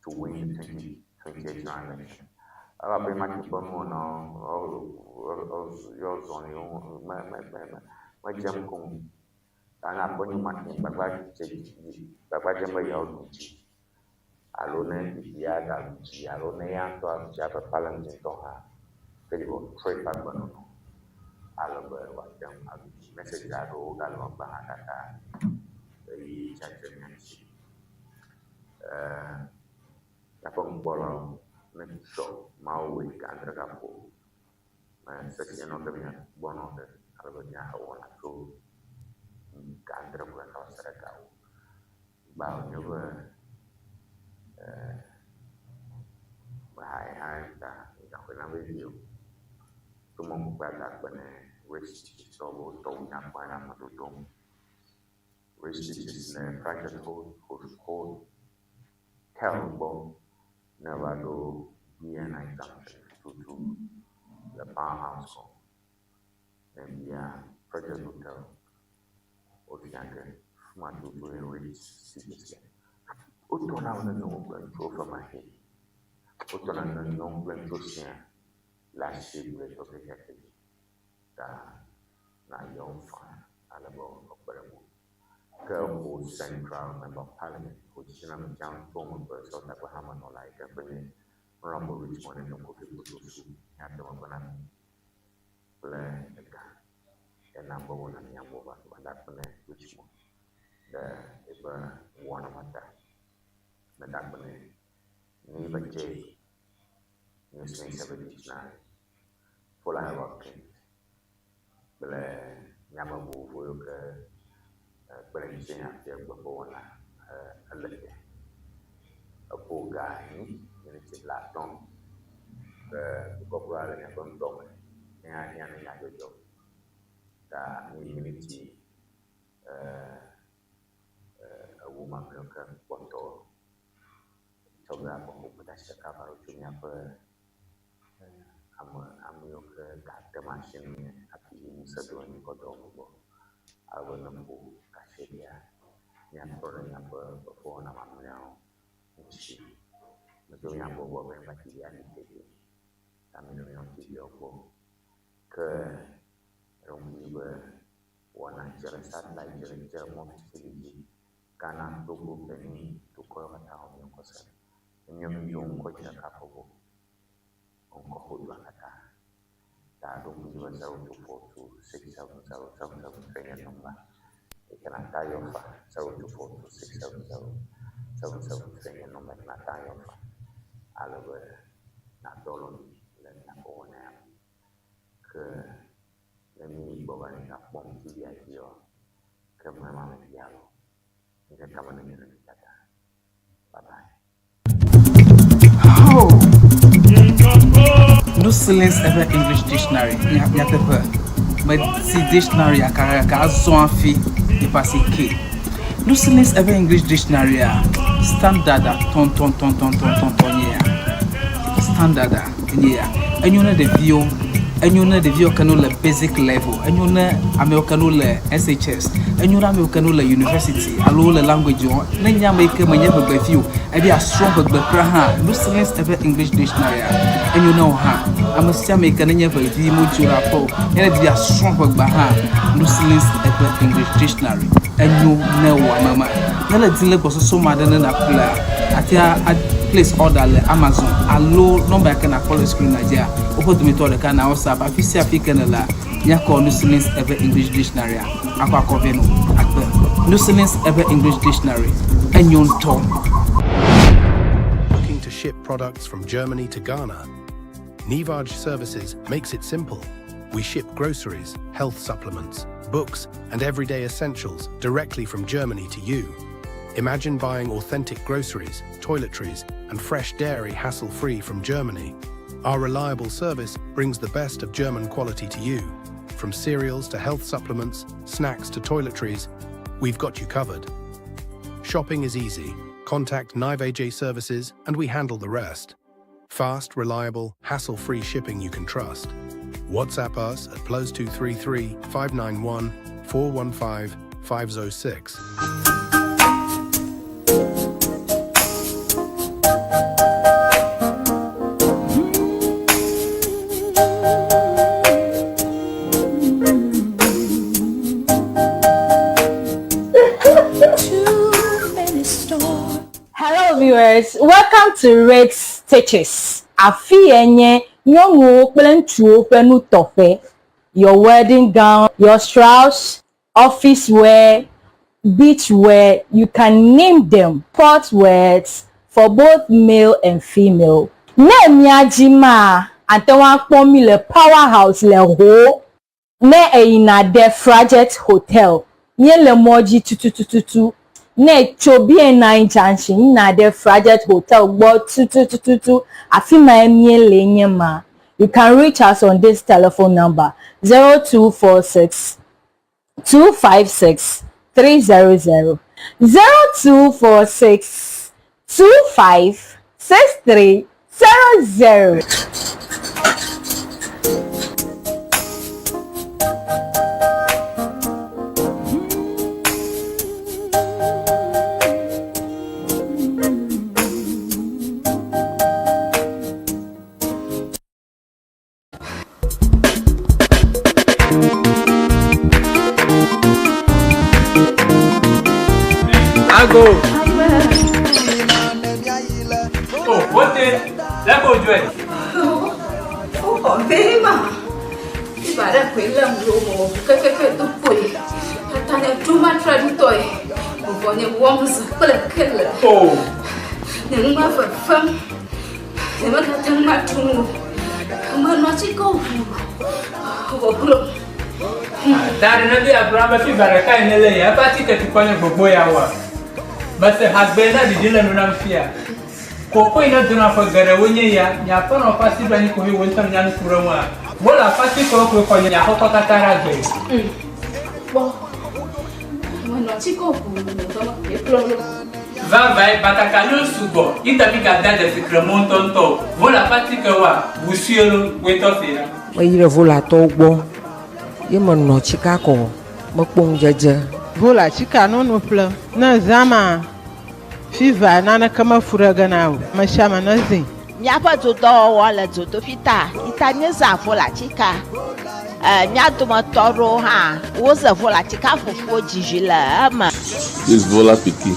to win the 2028 election. I'll be much more yours on my jam kung. And I'm going to make Alone, Yada, Alone, to have Parliament in Tonga. Very good, trade back. alaba watem message ado galwa bahata yi chacha nyanchi ya pembolo menso mau ikandra kapo sekian no kami bono de alabanya hawana tu kandra bukan kawasan kau bau nyoba bahaya ta yang kena video tu membuat bene waste so to nyapa nama tutung waste is ne private hold terrible never do DNA junction to the farmhouse and yeah project hotel or the smart to reach cities utona no plan to from my head utona no plan to share last year with the head na young fan alabo operamo go central member of parliament which is an young former person that we have no like bring rumble which one and no people to have the one play the number one and young woman but that one which one the ever one of that but that one never J news 79 full of working bele nyama bu fuyo ke bele jenya ke babo na aleke apo gani ni ti la ton ko bra le kon dom ya jojo da ni miniti a woman ke ponto toga ko pada sekapa rujunya pe amyo ke gata machine api satu ni kodo mo awan nampu kasedia yang orang before nama nyao uci betul yang bawa berbagai dia ni jadi kami yang video ko ke rumbi wana cerita lain cerita mau sini karena tubuh ini tukar tahu yang kosan yang ko cakap ko ko hudwa kata ta dum jiwa sawu to 677 kenya nomba ikana tayo fa sawu to 677 kenya nomba na tayo fa alaba na dolon le na ko na ke nemi bawani na pom dia dio ke mama dialo ni kama ni kata bye bye. No silence ever English dictionary. Nyatepe. But si dictionary akara zon fi di pasi K. No silence ever English dictionary standard ton yeah. Standard yeah. And you know the view. And you know the view can le basic level. And you know American le SHS. And you know American le university. Allo le language on. Nenya make manya be view. E be a strong be praha. No silence ever English dictionary. And you know ha. I'm a make nenya be view mo jura po. E be a strong be ha. No silence ever English dictionary. And you know mama. Na le dile ko so ma den na kula. Atia place order le Amazon. Allo number can call screen Nigeria. Opo to me to the can WhatsApp afisi african la nya call no silence ever English dictionary akwa koveno akpe no silence ever English dictionary enyon to. Looking to ship products from Germany to Ghana? Ŋdi Services makes it simple. We ship groceries, health supplements, books, and everyday essentials directly from Germany to you. Imagine buying authentic groceries, toiletries, and fresh dairy hassle-free from Germany. Our reliable service brings the best of German quality to you. From cereals to health supplements, snacks to toiletries, we've got you covered. Shopping is easy. Contact Ŋdi Services and we handle the rest. Fast, reliable, hassle-free shipping you can trust. WhatsApp us at +233 591 415 506. Viewers, welcome to Stitches. Afi enye nyongo kple ntsuo pe nu tofe. your wedding gown, your shrouds, office wear, beach wear, you can name them. Sportswears for both male and female. Ne miajima antewa kpomi le powerhouse le ho. Ne ina de Frajet Hotel. Nye le moji tututututu. Ne chobi na junction na de Frajet Hotel gbo tututututu. Afima emie le nyema. You can reach us on this telephone number 0246 256 300 0246 25 6300. Go. Oh, what the? Let go, Joy. Oh, very much. If I don't quit them, keke to Boye. Tanya too much ready toy. Boye worms, kple. Oh. The mother from the mother tell my two. I'm not go. That another Abraham Fibaraka in LA. I party to Pony for Boye. But has been at the dinner no fear. Coco in a dinner for Garawunya, Yapon or Passy Banico, who went on Yan Kurama. Well, a Passy Coco for Yapokatara. Well, not Chico, Vai, but I can lose to go. In the big dad as a Cremonton top. Vola Paticawa, Busiolo, wait off here. Why you vola tobo? You man no Chicago, Mokbong Jaja. Vola chika no pla na zama fiva nana kama furaga nawo mashama nazi Nyapa to do wala to fita itanye za vola chika nyato matoro ha woza vola chika fufu jijila ama This vola piki.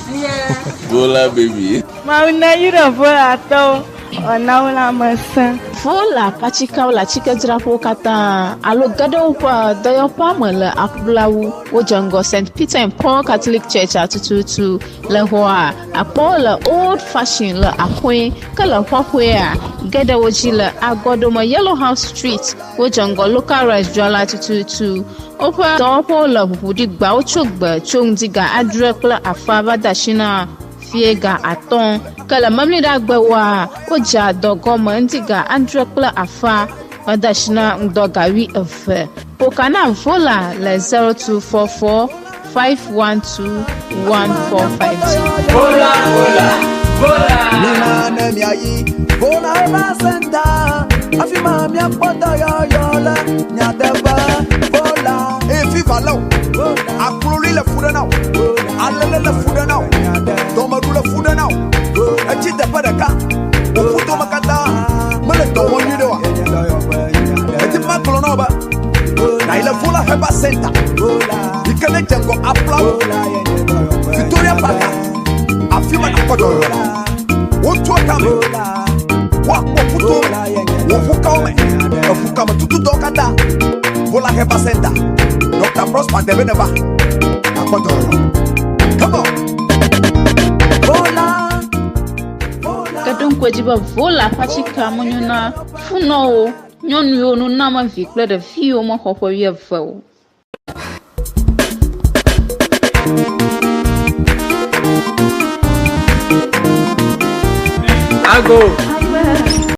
Vola baby. Ma una yira vola to ona wala masa. Vola pachika wala chika drapo kata alo gado pa doyo pa mele akblawu wojango St. Peter and Paul Catholic Church atututu le hoa apola old fashioned le akwe kala hwahwe gada woji le agodoma Yellow House Street wojango local restaurant atututu opa dopo le hudi gba ochogba chongdiga adrekla afaba dashina fiega aton kala mamli da gbawa oja dogoma ndiga andrekla afa adashina ndogawi efe pokana vola le 0244 512 1450 Vola Nina nemi ayi Vola eba senta Afima mi apoto yoyola Nyateba Vola Viva low. Akulori le fuda now. Alele le fuda now. Domaru le fuda now. Echite pedeka. Ufuto makata. Mele to wonyi de wa. Etipa klono ba. Na ile Vola heba center. Ikele jengo applaw. Victoria Park. Afima na kodo. Wotu akame. Wa futo. Wofuka ome. Wofuka matutu dokata. Vola heba center. Dr. Prosper Debeneva. Come on. Vola. kadon kwajiba vola pachika monyuna funo nyonu yo no nama vikle de fio mo hopo wie vo Go.